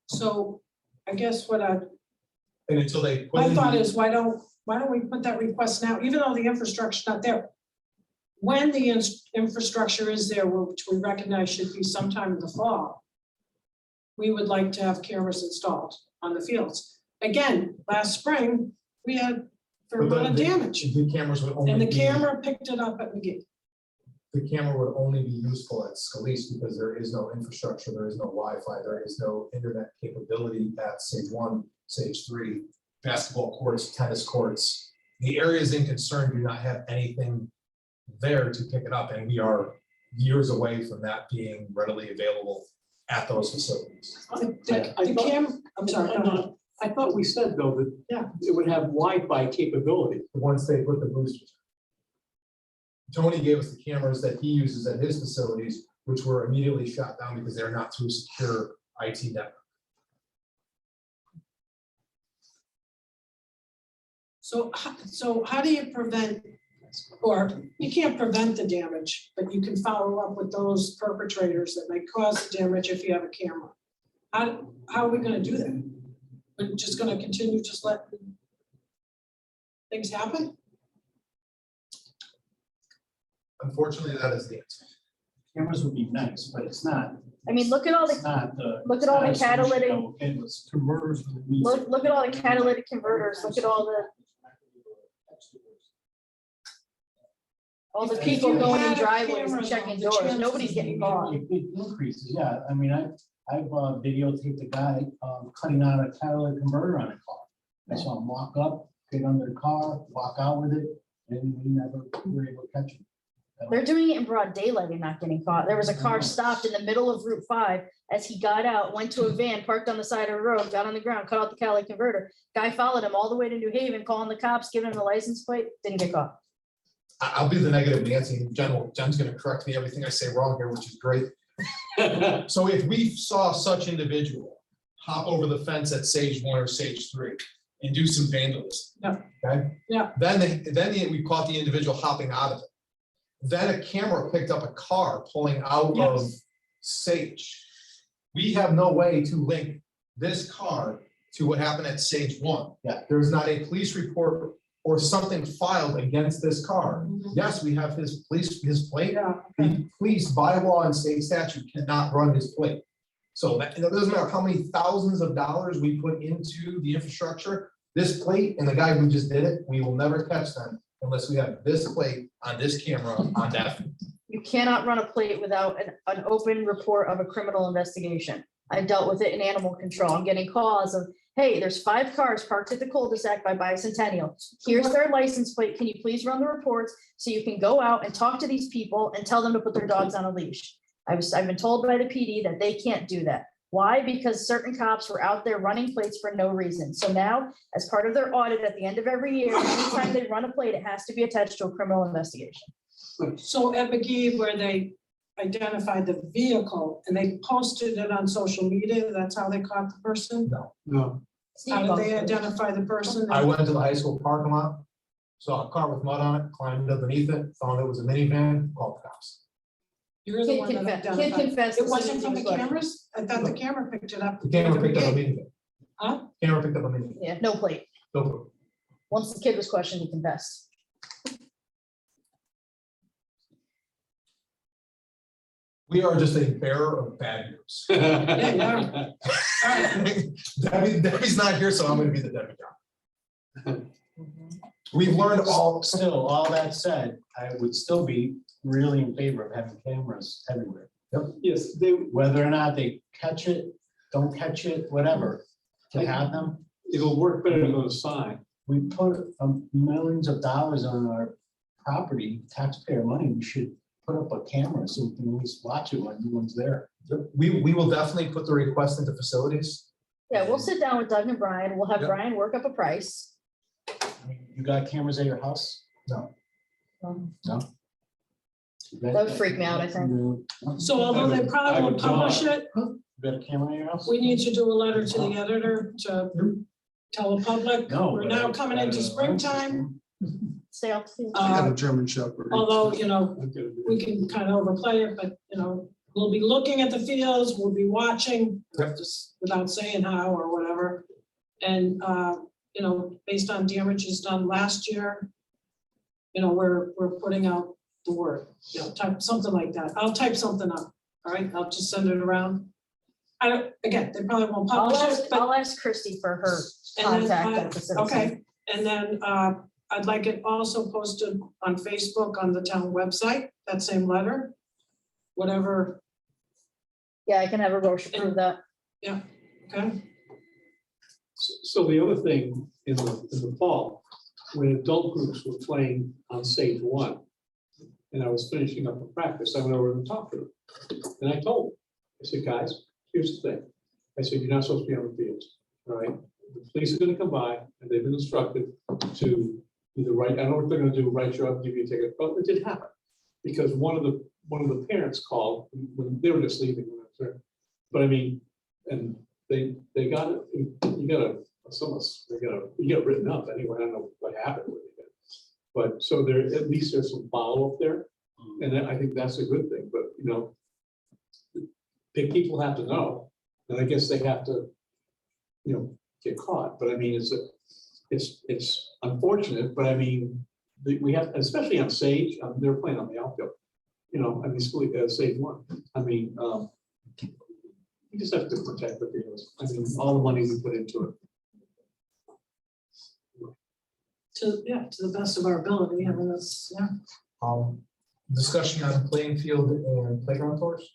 So I guess what And until they. put my in thought the- is, why don't we put that request now, even though the infrastructure's not there? When the infrastructure is there, which we recognize should be sometime in the fall, we would like to have cameras installed on the fields. Again, last spring, we had a But lot of the- damage, The cameras would only and the be- camera picked it up at McGee. The camera would only be useful at Scalise because there is no infrastructure, there is no Wi-Fi, there is no internet capability at Stage 1, Stage 3, basketball courts, tennis courts. The areas in concern do not have anything there to pick it up, and we are years away from that being readily available at those facilities. I'm sorry, go ahead. I thought we said though that Yeah. it would have Wi-Fi capability. Once they put the boosters. Tony gave us the cameras that he uses at his facilities, which were immediately shot down because they're not through secure IT network. So how do you prevent, or you can't prevent the damage, but you can follow up with those perpetrators that may cause the damage if you have a camera? How are we gonna do that? We're just gonna continue, just let things happen? Unfortunately, that is the answer. Cameras would be nice, but it's not, I mean, look at all it's the, not the. look at all the it's not a solution catalytic- that will get us converters with music. look at all the catalytic converters, look at all the people you going in had driveways and cameras checking on, the doors, chances nobody's getting caught. Big increases, yeah, I mean, I've videotaped a guy cutting out a catalytic converter on a car. I saw him walk up, get under the car, walk out with it, and we never were able to catch him. They're doing it in broad daylight and not getting caught. There was a car stopped in the middle of Route 5. As he got out, went to a van, parked on the side of the road, got on the ground, cut out the catalytic converter. Guy followed him all the way to New Haven, calling the cops, giving him the license plate, didn't get caught. I'll be the negative Nancy. Jen's gonna correct me everything I say wrong here, which is great. So if we saw such individual, hop over the fence at Sage 1 or Sage 3 and do some vandalism. Yeah. Okay? Yeah. We caught the individual hopping out of it. Then a camera picked up a car pulling out of Yes. Sage. We have no way to link this car to what happened at Sage 1. Yeah. There's not a police report or something filed against this car. Yes, we have his plate. Yeah, okay. The police by law and state statute cannot run his plate. So that, it doesn't matter how many thousands of dollars we put into the infrastructure, this plate and the guy who just did it, we will never catch them unless we have this plate on this camera on that. You cannot run a plate without an open report of a criminal investigation. I dealt with it in animal control. I'm getting calls of, hey, there's 5 cars parked at the cul-de-sac by Bicentennial. Here's their license plate. Can you please run the reports so you can go out and talk to these people and tell them to put their dogs on a leash? I've been told by the PD that they can't do that. Why? Because certain cops were out there running plates for no reason. So now, as part of their audit at the end of every year, anytime they run a plate, it has to be attached to a criminal investigation. So at McGee, where they identified the vehicle and they posted it on social media, that's how they caught the person? No, How did they identify the person? I went to the high school parking lot, saw a car with mud on it, climbed underneath it, found it was a minivan, called the cops. You're the Kid one that confessed, kid identified. confessed. It as wasn't soon as from he the was questioned. cameras? I thought the camera picked it up. The camera picked up a minivan. Huh? Camera picked up a minivan. Yeah, no plate. Go Once the kid was questioned, he confessed. We are just a bearer of bad news. Yeah, yeah. All right. Debbie's not here, so I'm gonna be the Debbie job. We've learned all, Still, all that said, I would still be really in favor of having cameras everywhere. yes, they, Whether or not they catch it, don't catch it, whatever, to have them. it'll work better than a sign. We put millions of dollars on our property, taxpayer money, we should put up a camera so we can at least watch it when no one's there. we will definitely put the request into facilities. Yeah, we'll sit down with Doug and Brian. We'll have Yep. Brian work up a price. I mean, you got cameras at your house? Um, You That would freak me out, I think. So although they probably won't publish it, You got a camera at your house? we need to do a letter to the editor to tell the public, No. we're but now I- coming I into don't know. springtime. Stay out. I got a German Shepherd. Although, you know, I'm gonna do we it. can kind of overplay it, but, you know, we'll be looking at the fields, we'll be watching, Yep. just without saying how or whatever. And, you know, based on damages done last year, you know, we're putting out the word, you know, type something like that. I'll type something up, all right? I'll just send it around. I don't, again, they probably won't publish it, but. I'll ask Christy for her And then contact at the citizen. Okay, and then I'd like it also posted on Facebook on the town website, that same letter. Whatever, Yeah, I can have a Roche prove that. okay? So the other thing in the fall, when adult groups were playing on Sage 1, and I was finishing up a practice, I went over and talked to them. And I told them, I said, guys, here's the thing. I said, you're not supposed to be on the fields, all right? The police are gonna come by, and they've been instructed to either write, I don't know what they're gonna do, write you up, give you a ticket, but it did happen. Because one of the parents called, when they were just leaving, when I was there. But I mean, and they got it, you got written up anyway, I don't know what happened with it. But so there, at least there's some follow-up there, and I think that's a good thing, but you know, people have to know, and I guess they have to, you know, get caught, but I mean, it's unfortunate, but I mean, we have, especially on Sage, they're playing on the outfield, you know, I mean, Sage 1, I mean, you just have to protect the fields, I mean, all the money we put into it. To the best of our ability, I mean, that's, yeah. Discussion on playing field and playground tours.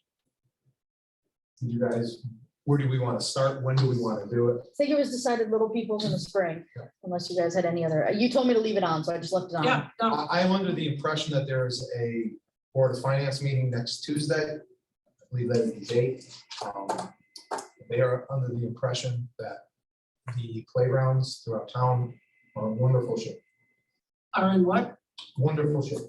You guys, where do we want to start? When do we want to do it? I think it was decided Little People's in the spring, unless you guys had any other, you told me to leave it on, so I just left it on. Yeah, no, I am under the impression that there's a Board of Finance meeting next Tuesday. I believe that is the date. They are under the impression that the playgrounds throughout town are in wonderful shape, are in what? wonderful shape.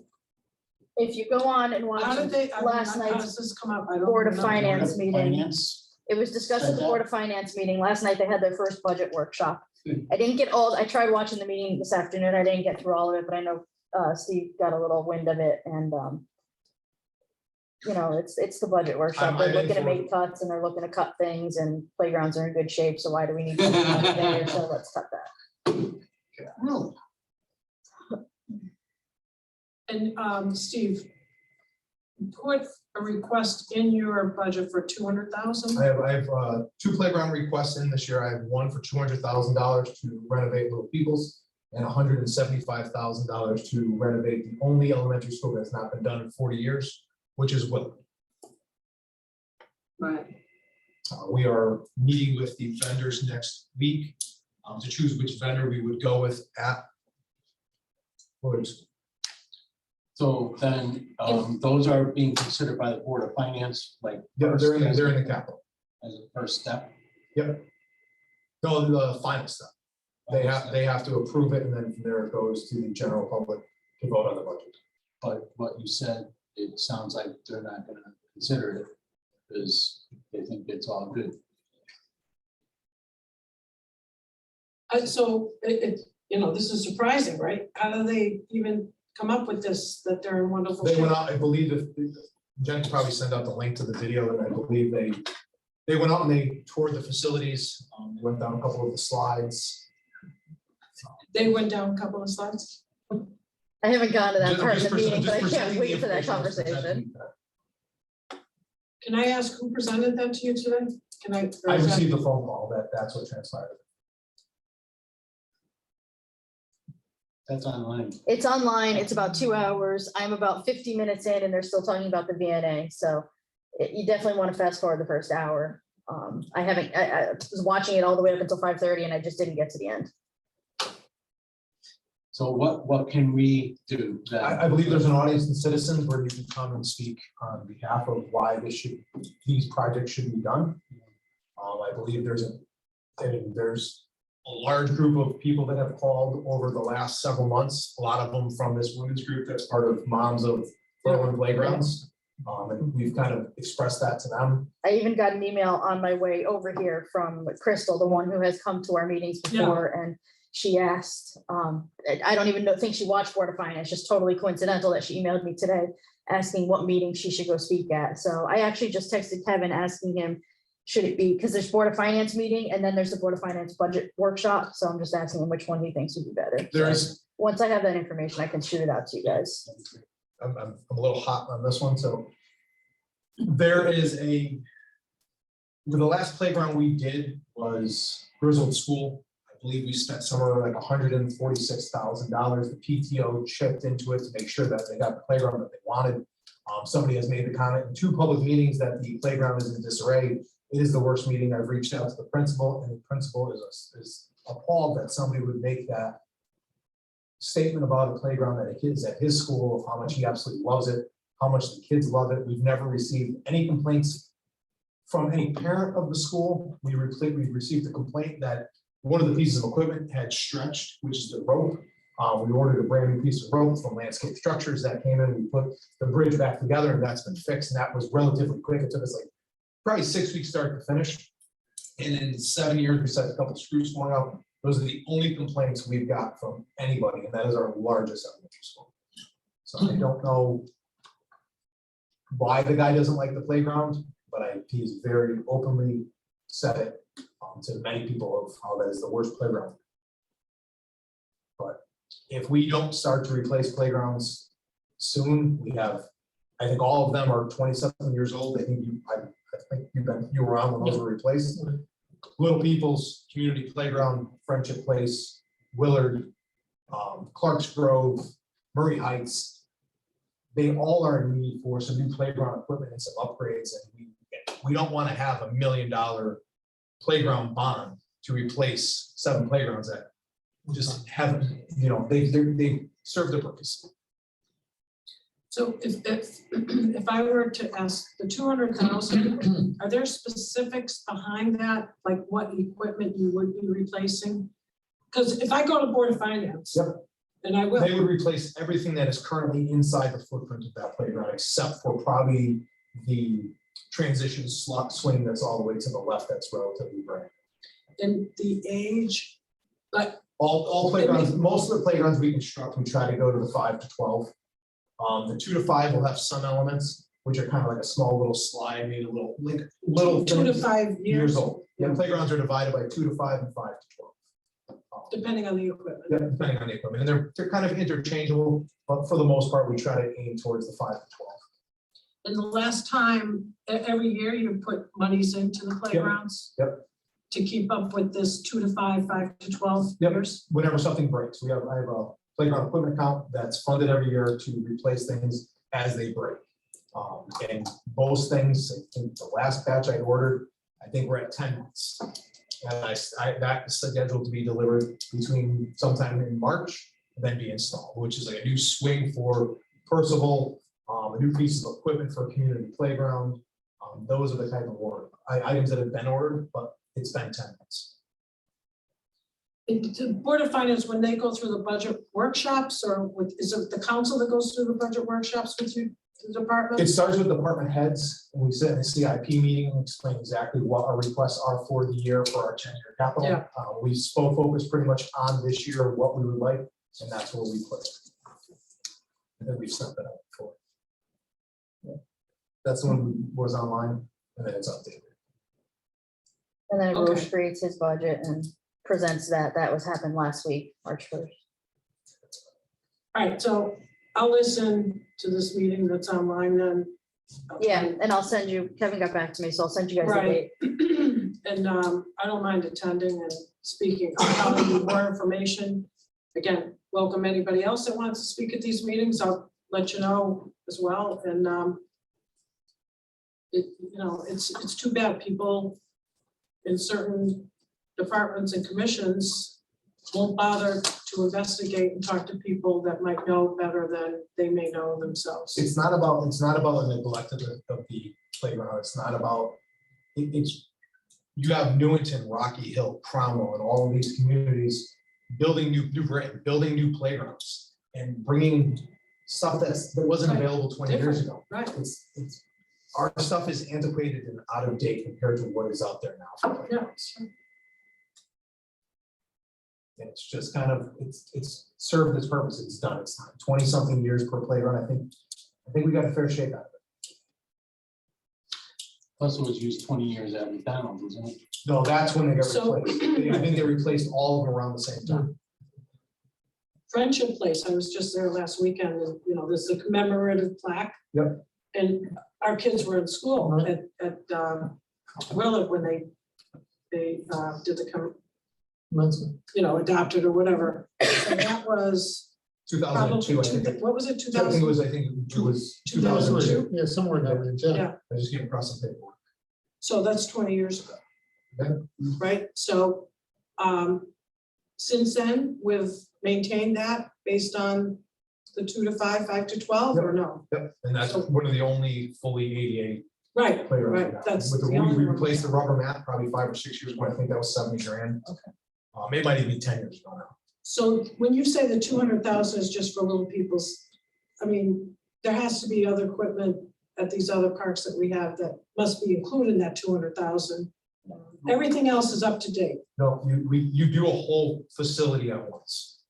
If you go on and How watch did they, I mean, last how night's does this come up? I don't. Board of remember. Finance meeting, Finance, It was discussed at the Board of Finance meeting. Last night they had their first budget workshop. I didn't get I tried watching the meeting this afternoon. I didn't get through all of it, but I know Steve got a little wind of it and it's the budget workshop. They're I'm in looking to for make cuts and they're looking to cut things and playgrounds are in good shape. So why do we need to do money there? So let's cut that. Really? And Steve, put a request in your budget for 200,000. I have 2 playground requests in this year. I have one for $200,000 to renovate Little People's and $175,000 to renovate the only elementary school that's not been done in 40 years, which is Willard. Right. We are meeting with the vendors next week to choose which vendor we would go with at Willard School. So then, those are being considered by the Board of Finance, like. Yeah, they're in the capital. As a first step. Yep. No, the final step. They have to approve it and then from there it goes to the general public to vote on the budget. But what you said, it sounds like they're not gonna consider it because they think it's all good. So this is surprising, right? How do they even come up with this, that they're in wonderful They shape? went out, I believe, Jen can probably send out the link to the video, and I believe they went out and they toured the facilities, went down a couple of the slides. They went down a couple of slides. I haven't gone to that part of the meeting, but I Just can't presenting wait the for that information that's presented. conversation. Can I ask who presented that to you today? Can I? I received a phone call that's what transpired. That's online. It's online. It's about 2 hours. I'm about 50 minutes in and they're still talking about the VNA. So you definitely want to fast forward the first hour. I was watching it all the way up until 5:30 and I just didn't get to the end. So what can we do? then? I believe there's an audience and citizens where you can come and speak on behalf of why these projects should be done. I believe there's a large group of people that have called over the last several months, a lot of them from this women's group that's part of Moms of Berlin Playgrounds. And we've kind of expressed that to them. I even got an email on my way over here from Crystal, the one who has come to our meetings before, and she asked, I don't even think she watched Board of Finance, just totally coincidental that she emailed me today asking what meeting she should go speak at. So I actually just texted Kevin asking him, should it be, because there's Board of Finance meeting and then there's the Board of Finance budget workshop. So I'm just asking him which one he thinks would be better. There is, Once I have that information, I can shoot it out to you guys. I'm a little hot on this one, so there is the last playground we did was Griswold School. I believe we spent somewhere like $146,000. The PTO chipped into it to make sure that they got the playground that they wanted. Somebody has made the comment in 2 public meetings that the playground is in disarray. It is the worst meeting. I've reached out to the principal, and the principal is appalled that somebody would make that statement about a playground that is at his school, of how much he absolutely loves it, how much the kids love it. We've never received any complaints from any parent of the school. We received a complaint that one of the pieces of equipment had stretched, which is the rope. We ordered a brand new piece of rope from Landscape Structures that came in. We put the bridge back together and that's been fixed. And that was relatively quick. It took us like probably 6 weeks start to finish. And in 7 years, we set a couple screws going out. Those are the only complaints we've got from anybody, and that is our largest elementary school. So I don't know why the guy doesn't like the playground, but he's very openly said it to many people of how that is the worst playground. But if we don't start to replace playgrounds soon, I think all of them are 27 years old. I think you were around when those were replaced. Little People's Community Playground, Friendship Place, Willard, Clark's Grove, Murray Heights. They all are in need for some new playground equipment and some upgrades. And we don't want to have $1 million playground bond to replace 7 playgrounds that just haven't, they serve their purpose. So if I were to ask the 200,000, are there specifics behind that, like what equipment you would be replacing? Because if I go to Board of Finance. Yep. And I They will, would replace everything that is currently inside the footprint of that playground, except for probably the transition slot swing that's all the way to the left that's relatively bright. And the age, but All playgrounds, most of the playgrounds we construct, we try to go to the 5 to 12. The 2 to 5 will have some elements, which are kind of like a small little slide, maybe a little, like, little 2 to things, 5 years years, old. Yeah, playgrounds are divided by 2 to 5 and 5 to 12. depending on the equipment. Yeah, depending on the equipment, and they're kind of interchangeable, but for the most part, we try to aim towards the 5 to 12. And the last time, every year you put monies into the playgrounds? Yep. To keep up with this 2 to 5, 5 to 12 Yep. years? Whenever something breaks, I have a playground equipment account that's funded every year to replace things as they break. And most things, I think the last batch I ordered, I think we're at 10 months. And that's scheduled to be delivered between sometime in March and then be installed, which is like a new swing for Percival, a new piece of equipment for a community playground. Those are the type of items that have been ordered, but it's been 10 months. The Board of Finance, when they go through the budget workshops, or is it the council that goes through the budget workshops with you, the department? It starts with department heads, and we sit in a CIP meeting and explain exactly what our requests are for the year for our 10-year capital. Yeah. We focus pretty much on this year, what we would like, and that's where we put it. And then we've sent that out before. Yeah. That's the one who was online, and then it's updated. And then Okay. Roche creates his budget and presents that. That was happened last week, March 1st. All right, so I'll listen to this meeting that's online then. Yeah, and I'll send you, Kevin got back to me, so I'll send you guys a date. Right. And I don't mind attending and speaking. I'll need more information. Again, welcome anybody else that wants to speak at these meetings. I'll let you know as well. And it's too bad people in certain departments and commissions won't bother to investigate and talk to people that might know better than they may know themselves. It's not about the neglect of the playground. It's not about, you have Newington, Rocky Hill, Cromwell, and all of these communities building New Britain, building new playgrounds and bringing stuff that wasn't Right. available 20 years ago. Right. Our stuff is antiquated and out of date compared to what is out there now. for Yeah. playgrounds. And it's just kind of, it's served its purpose. It's done its time. 20-something years per playground. I think we got a fair shake out of it. Plus it was used 20 years at McDonald's, wasn't it? No, that's when they got So- replaced. I think they replaced all of them around the same time. Friendship Place, I was just there last weekend, and, there's a commemorative plaque. Yep. And our kids were in school at Willard when they did the, adopted or whatever. And that was 2002, I probably, think. what was it, I think 2000? it was 2002. 2002. Yeah, somewhere in that range, yeah. Yeah. I just came across some paperwork. So that's 20 years ago. Okay. Right? So since then, we've maintained that based on the 2 to 5, 5 to 12, or no? Yep, and that's one of the only fully ADA Right, playgrounds. we right, have. that's With the we only one. replaced the rubber mat probably 5 or 6 years ago. I think that was 70 grand. Okay. It might even be 10 years ago now. So when you say the 200,000 is just for little people's, I mean, there has to be other equipment at these other parks that we have that must be included in that 200,000. Everything else is up to date. No, you do a whole facility at once.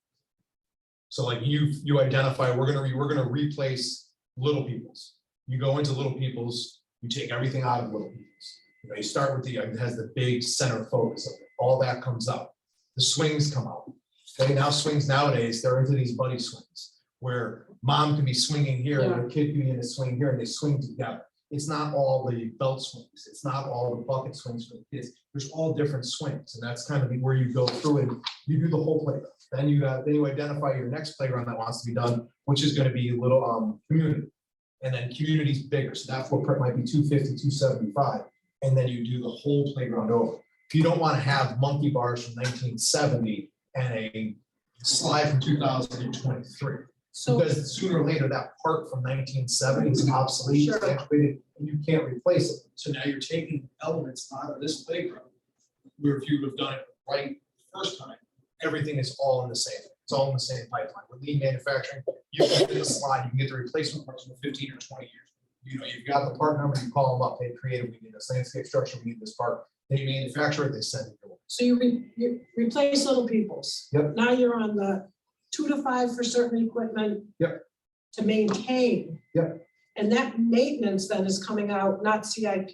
So like you identify, we're gonna replace Little People's. You go into Little People's, you take everything out of Little People's. You start with it has the big center focus of it. All that comes out. The swings come out. Okay, now swings nowadays, they're into these buddy swings where mom can be swinging here and the kid can be in a swing here and they swing together. It's not all the belt swings. It's not all the bucket swings for the kids. There's all different swings. And that's kind of where you go through and you do the whole playground. Then you identify your next playground that wants to be done, which is going to be a little community. And then community's bigger. So that footprint might be 250, 275. And then you do the whole playground over. If you don't want to have monkey bars from 1970 and a slide from 2023. So, Because sooner or later, that part from 1970 is obsolete, it's Sure. antiquated, and you can't replace it. So now you're taking elements out of this playground, where if you would have done it right the first time, Everything is all in the same, it's all in the same pipeline. With lean manufacturing, you can get the slide, you can get the replacement parts in 15 or 20 years. you know, you've got the part number, you call them up, hey, creative, we need this landscape structure, we need this part. They manufacture it, they send it to them. So you replace little people's. Yep. Now you're on the 2 to 5 for certain equipment. Yep. To maintain. Yep. And that maintenance then is coming out, not CIP,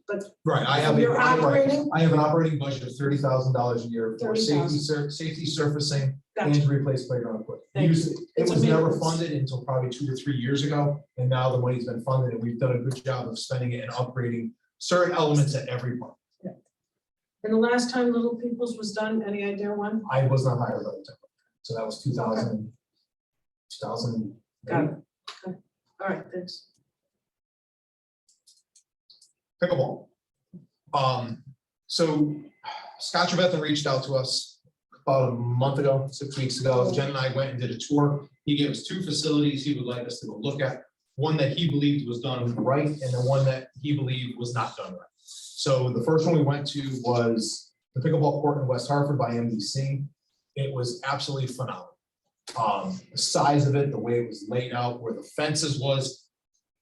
but Right, I have. You're operating? I have an operating budget of $30,000 a year for safety, $30,000. safety surfacing and gotcha. to replace playground equipment. Thank Usually, you. it It's was a never maintenance. funded until probably 2 to 3 years ago, and now the money's been funded, and we've done a good job of spending it and upgrading certain elements at every part. And the last time Little People's was done, any idea when? I was not hired by the time, so that was 2000. Got it. Okay. All right, thanks. Pickleball. So Scott Trevethan reached out to us about a month ago, 6 weeks ago. Jen and I went and did a tour. He gave us 2 facilities he would like us to go look at. One that he believed was done right, and the one that he believed was not done right. So the first one we went to was the pickleball court in West Hartford by MDC. It was absolutely phenomenal. The size of it, the way it was laid out, where the fences was,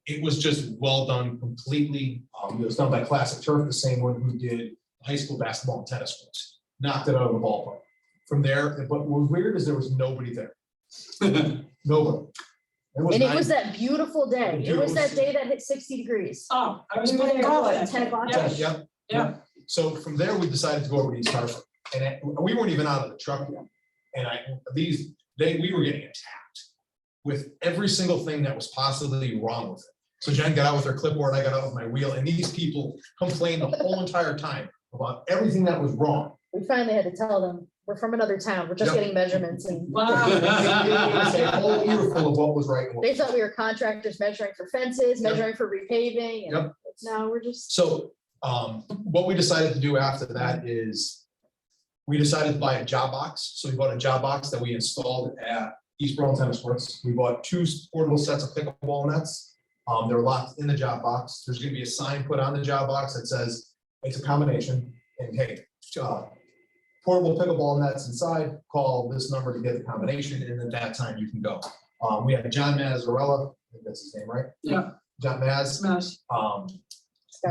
it was just well done completely. It was done by Classic Turf, the same one who did high school basketball and tennis courts. Knocked it out of the ballpark. From there, but what was weird is there was nobody there. Nobody. And it was nice. that beautiful day. It was that day that hit 60 degrees. Oh, I was We were playing there, golf what, that 10 day. o'clock? Yeah. Yep. Yeah. So from there, we decided to go over to East Hartford, and we weren't even out of the truck yet. And we were getting attacked with every single thing that was possibly wrong with it. So Jen got out with her clipboard, I got out with my wheel, and these people complained the whole entire time about everything that was wrong. We finally had to tell them, we're from another town. We're just Yep. getting measurements, and It was a whole earful of what was right and what they was thought we were contractors measuring for fences, Yep. measuring for repaving, and Yep. now we're just. So, what we decided to do after that is we decided to buy a job box. So we bought a job box that we installed at East Berlin Tennis Courts. We bought 2 portable sets of pickleball nets. They're locked in the job box. There's gonna be a sign put on the job box that says it's a combination, and hey, portable pickleball nets inside, call this number to get the combination, and at that time you can go. We have John Mazzarella, I think that's his name, right? Yeah. John Maz, Smash.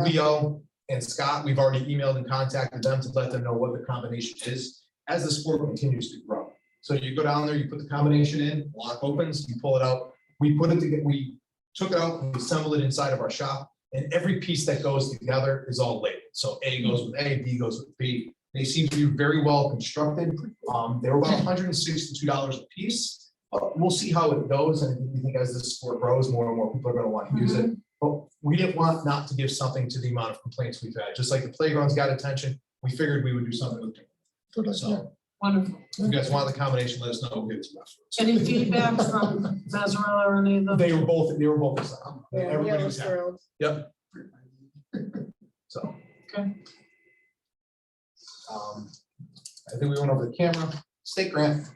Leo and Scott, we've already emailed and contacted them to let them know what the combination is as the sport continues to grow. So you go down there, you put the combination in, lock opens, you pull it out. We put it together, we took it out and we assembled it inside of our shop, and every piece that goes together is all labeled. So A goes with A, B goes with B. They seem to be very well constructed. They were about $162 a piece. We'll see how it goes, and we think as this sport grows, more and more people are gonna want to use it. But we didn't want not to give something to the amount of complaints we've had. Just like the playgrounds got attention, we figured we would do something with it. So Wonderful. if you guys want the combination, let us know. We'll get it to reference. Any feedback from Mazzarella or any of them? They were both excited. Yeah, Everybody Leo was was happy. thrilled. Yep. So. Okay. I think we went over the camera, state grant.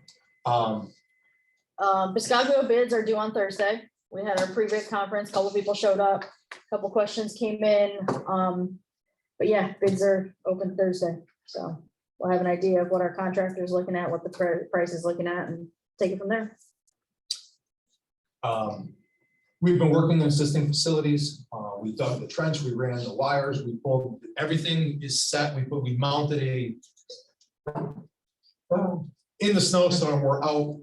Biscaglia bids are due on Thursday. We had our pre-bid conference, couple people showed up, couple questions came in. But yeah, bids are open Thursday, so we'll have an idea of what our contractor is looking at, what the price is looking at, and take it from there. We've been working in existing facilities. We dug the trench, we ran the wires, we pulled, everything is set. We mounted in the snowstorm, we're out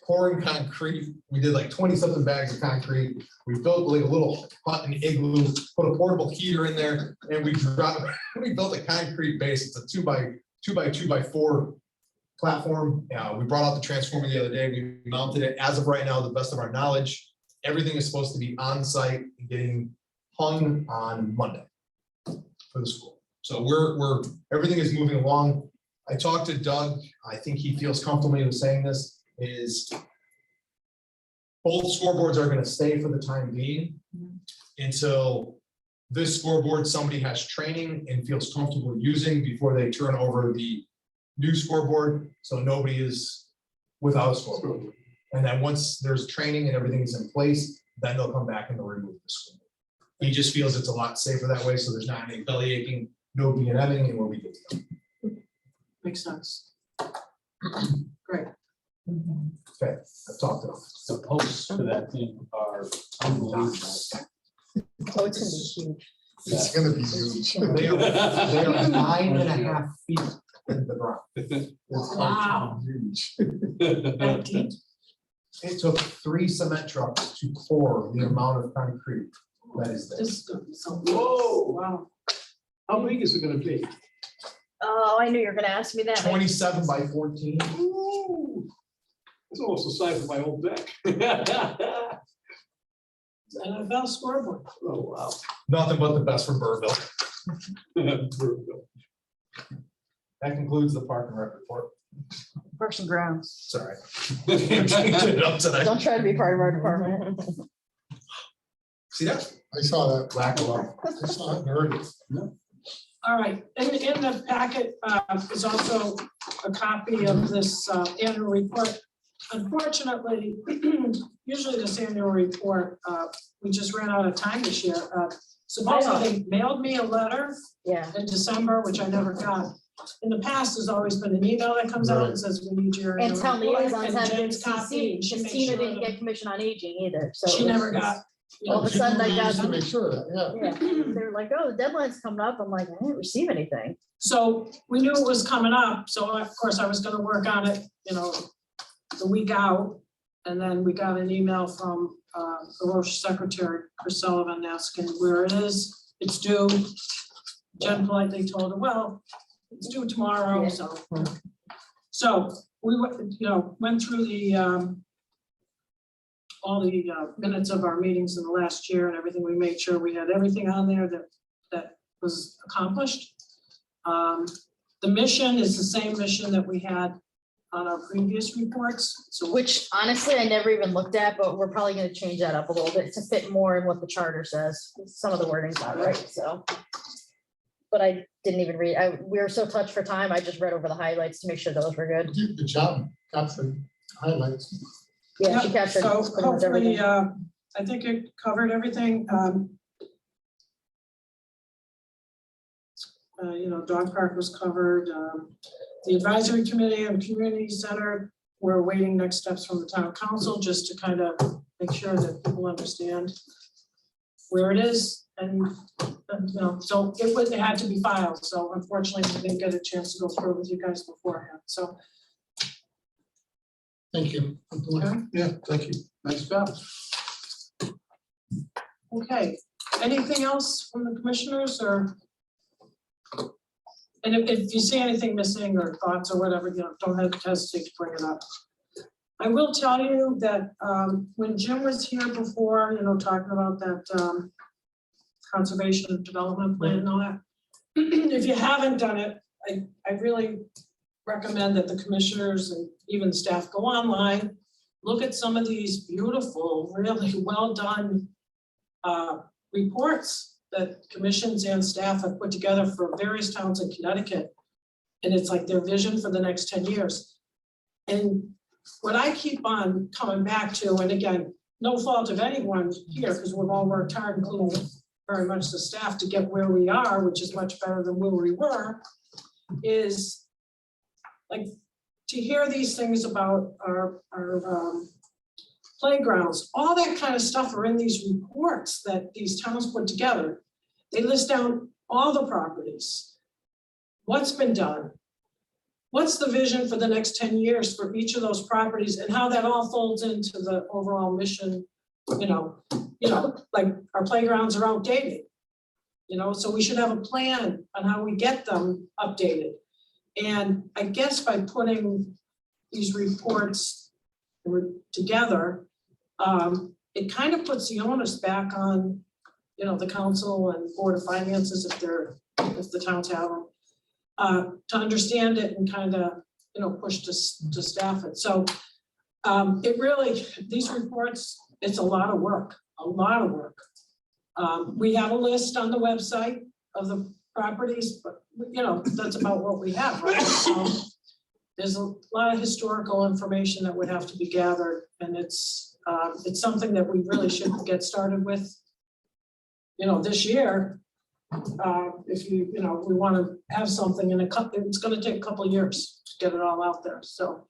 pouring concrete. We did like 20-something bags of concrete. We built like a little hut and igloo, put a portable heater in there, and we built a concrete base. It's a 2x2x4 platform. We brought out the transformer the other day. We mounted it. As of right now, the best of our knowledge, everything is supposed to be on site and getting hung on Monday for the school. So everything is moving along. I talked to Doug. I think he feels comfortable with saying this, is both scoreboards are going to stay for the time being until this scoreboard somebody has training and feels comfortable using before they turn over the new scoreboard. So nobody is without a scoreboard. And then once there's training and everything is in place, then they'll come back and they'll remove the scoreboard. He just feels it's a lot safer that way. So there's not any belly aching, no BNMing, and we'll be good to go. Makes sense. Great. Okay, I've talked enough. The posts for that thing are unbelievable. Oh, it's gonna be huge. It's gonna be huge. They are 9.5 feet in the ground. It's Wow. huge. That deep? It took 3 cement trucks to pour the amount of concrete that is there. This is gonna be so. Whoa. Wow. How big is it gonna be? Oh, I knew you were gonna ask me that. 27 by 14. Ooh, it's almost the size of my old deck. NFL scoreboard. Oh, wow. Nothing but the best for Burville. That concludes the park and rec report. Parks and grounds. Sorry. Can't change it up today. Don't try to be part of our department. See that? I saw that. Lack of love. I saw it and heard it. All right, in the packet is also a copy of this annual report. Unfortunately, usually this annual report, we just ran out of time this year. Supposedly they mailed me a letter Yeah. in December, which I never got. In the past, there's always been an email that comes out and says, we need your. And town report," liaisons and have been Jen's copy, CC'd, she because makes Tina sure didn't that get commission on aging either, so. She it never was- got. you All of know, a sudden I got To make sure of that, yeah. Yeah, they were like, oh, the deadline's coming up. I'm like, I didn't receive anything. So we knew it was coming up, so of course I was gonna work on it, the week out. And then we got an email from the Roche secretary, Chris Sullivan, asking where it is, it's due. Jen politely told her, well, it's due tomorrow, Yeah. so. So we went through the all the minutes of our meetings in the last year and everything. We made sure we had everything on there that was accomplished. The mission is the same mission that we had on our previous reports, so. Which honestly, I never even looked at, but we're probably gonna change that up a little bit to fit more in what the charter says. Some of the wording's not right, so. But I didn't even read, we were so touched for time, I just read over the highlights to make sure those were good. You did a good job, capturing highlights. Yeah, she Yep, captured so pretty much hopefully, everything. I think it covered everything. Dog park was covered. The advisory committee and community center, we're awaiting next steps from the town council, just to kind of make sure that people understand where it is. And so it had to be filed. So unfortunately, we didn't get a chance to go through it with you guys beforehand. So, Thank you. okay. Yeah, thank you. Nice job. Okay, anything else from the commissioners or? And if you see anything missing or thoughts or whatever, don't hesitate to bring it up. I will tell you that when Jim was here before, talking about that conservation and development plan and all that. If you haven't done it, I really recommend that the commissioners and even staff go online, look at some of these beautiful, really well-done reports that commissions and staff have put together for various towns in Connecticut. And it's like their vision for the next 10 years. And what I keep on coming back to, and again, no fault of anyone here, because we've all worked hard, including very much the staff, to get where we are, which is much better than where we were, is like to hear these things about our playgrounds, all that kind of stuff are in these reports that these towns put together. They list down all the properties, what's been done, what's the vision for the next 10 years for each of those properties, and how that all folds into the overall mission. Like our playgrounds are outdated, so we should have a plan on how we get them updated. And I guess by putting these reports together, it kind of puts the onus back on, the council and board of finances, if the towns have them, to understand it and kind of, push to staff it. So it really, these reports, it's a lot of work. We have a list on the website of the properties, but that's about what we have, right? There's a lot of historical information that would have to be gathered, and it's something that we really should get started with, this year. If we want to have something in it's going to take a couple of years to get it all out there. So,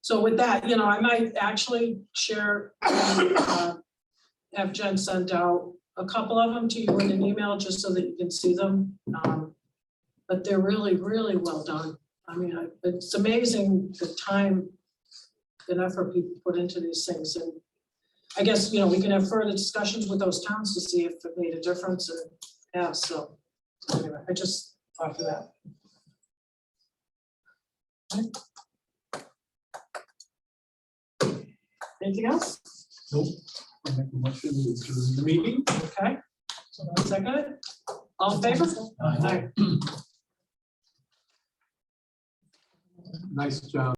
so with that, I might actually share have Jen send out a couple of them to you in an email, just so that you can see them. But they're really, really well done. I mean, it's amazing the time and effort people put into these things. And I guess, you know, we can have further discussions with those towns to see if it made a difference. And yeah, so anyway, I just thought of that. Anything else? Nope. I make a motion to adjourn the meeting. Okay. Second, all in favor? Aye. Nice job.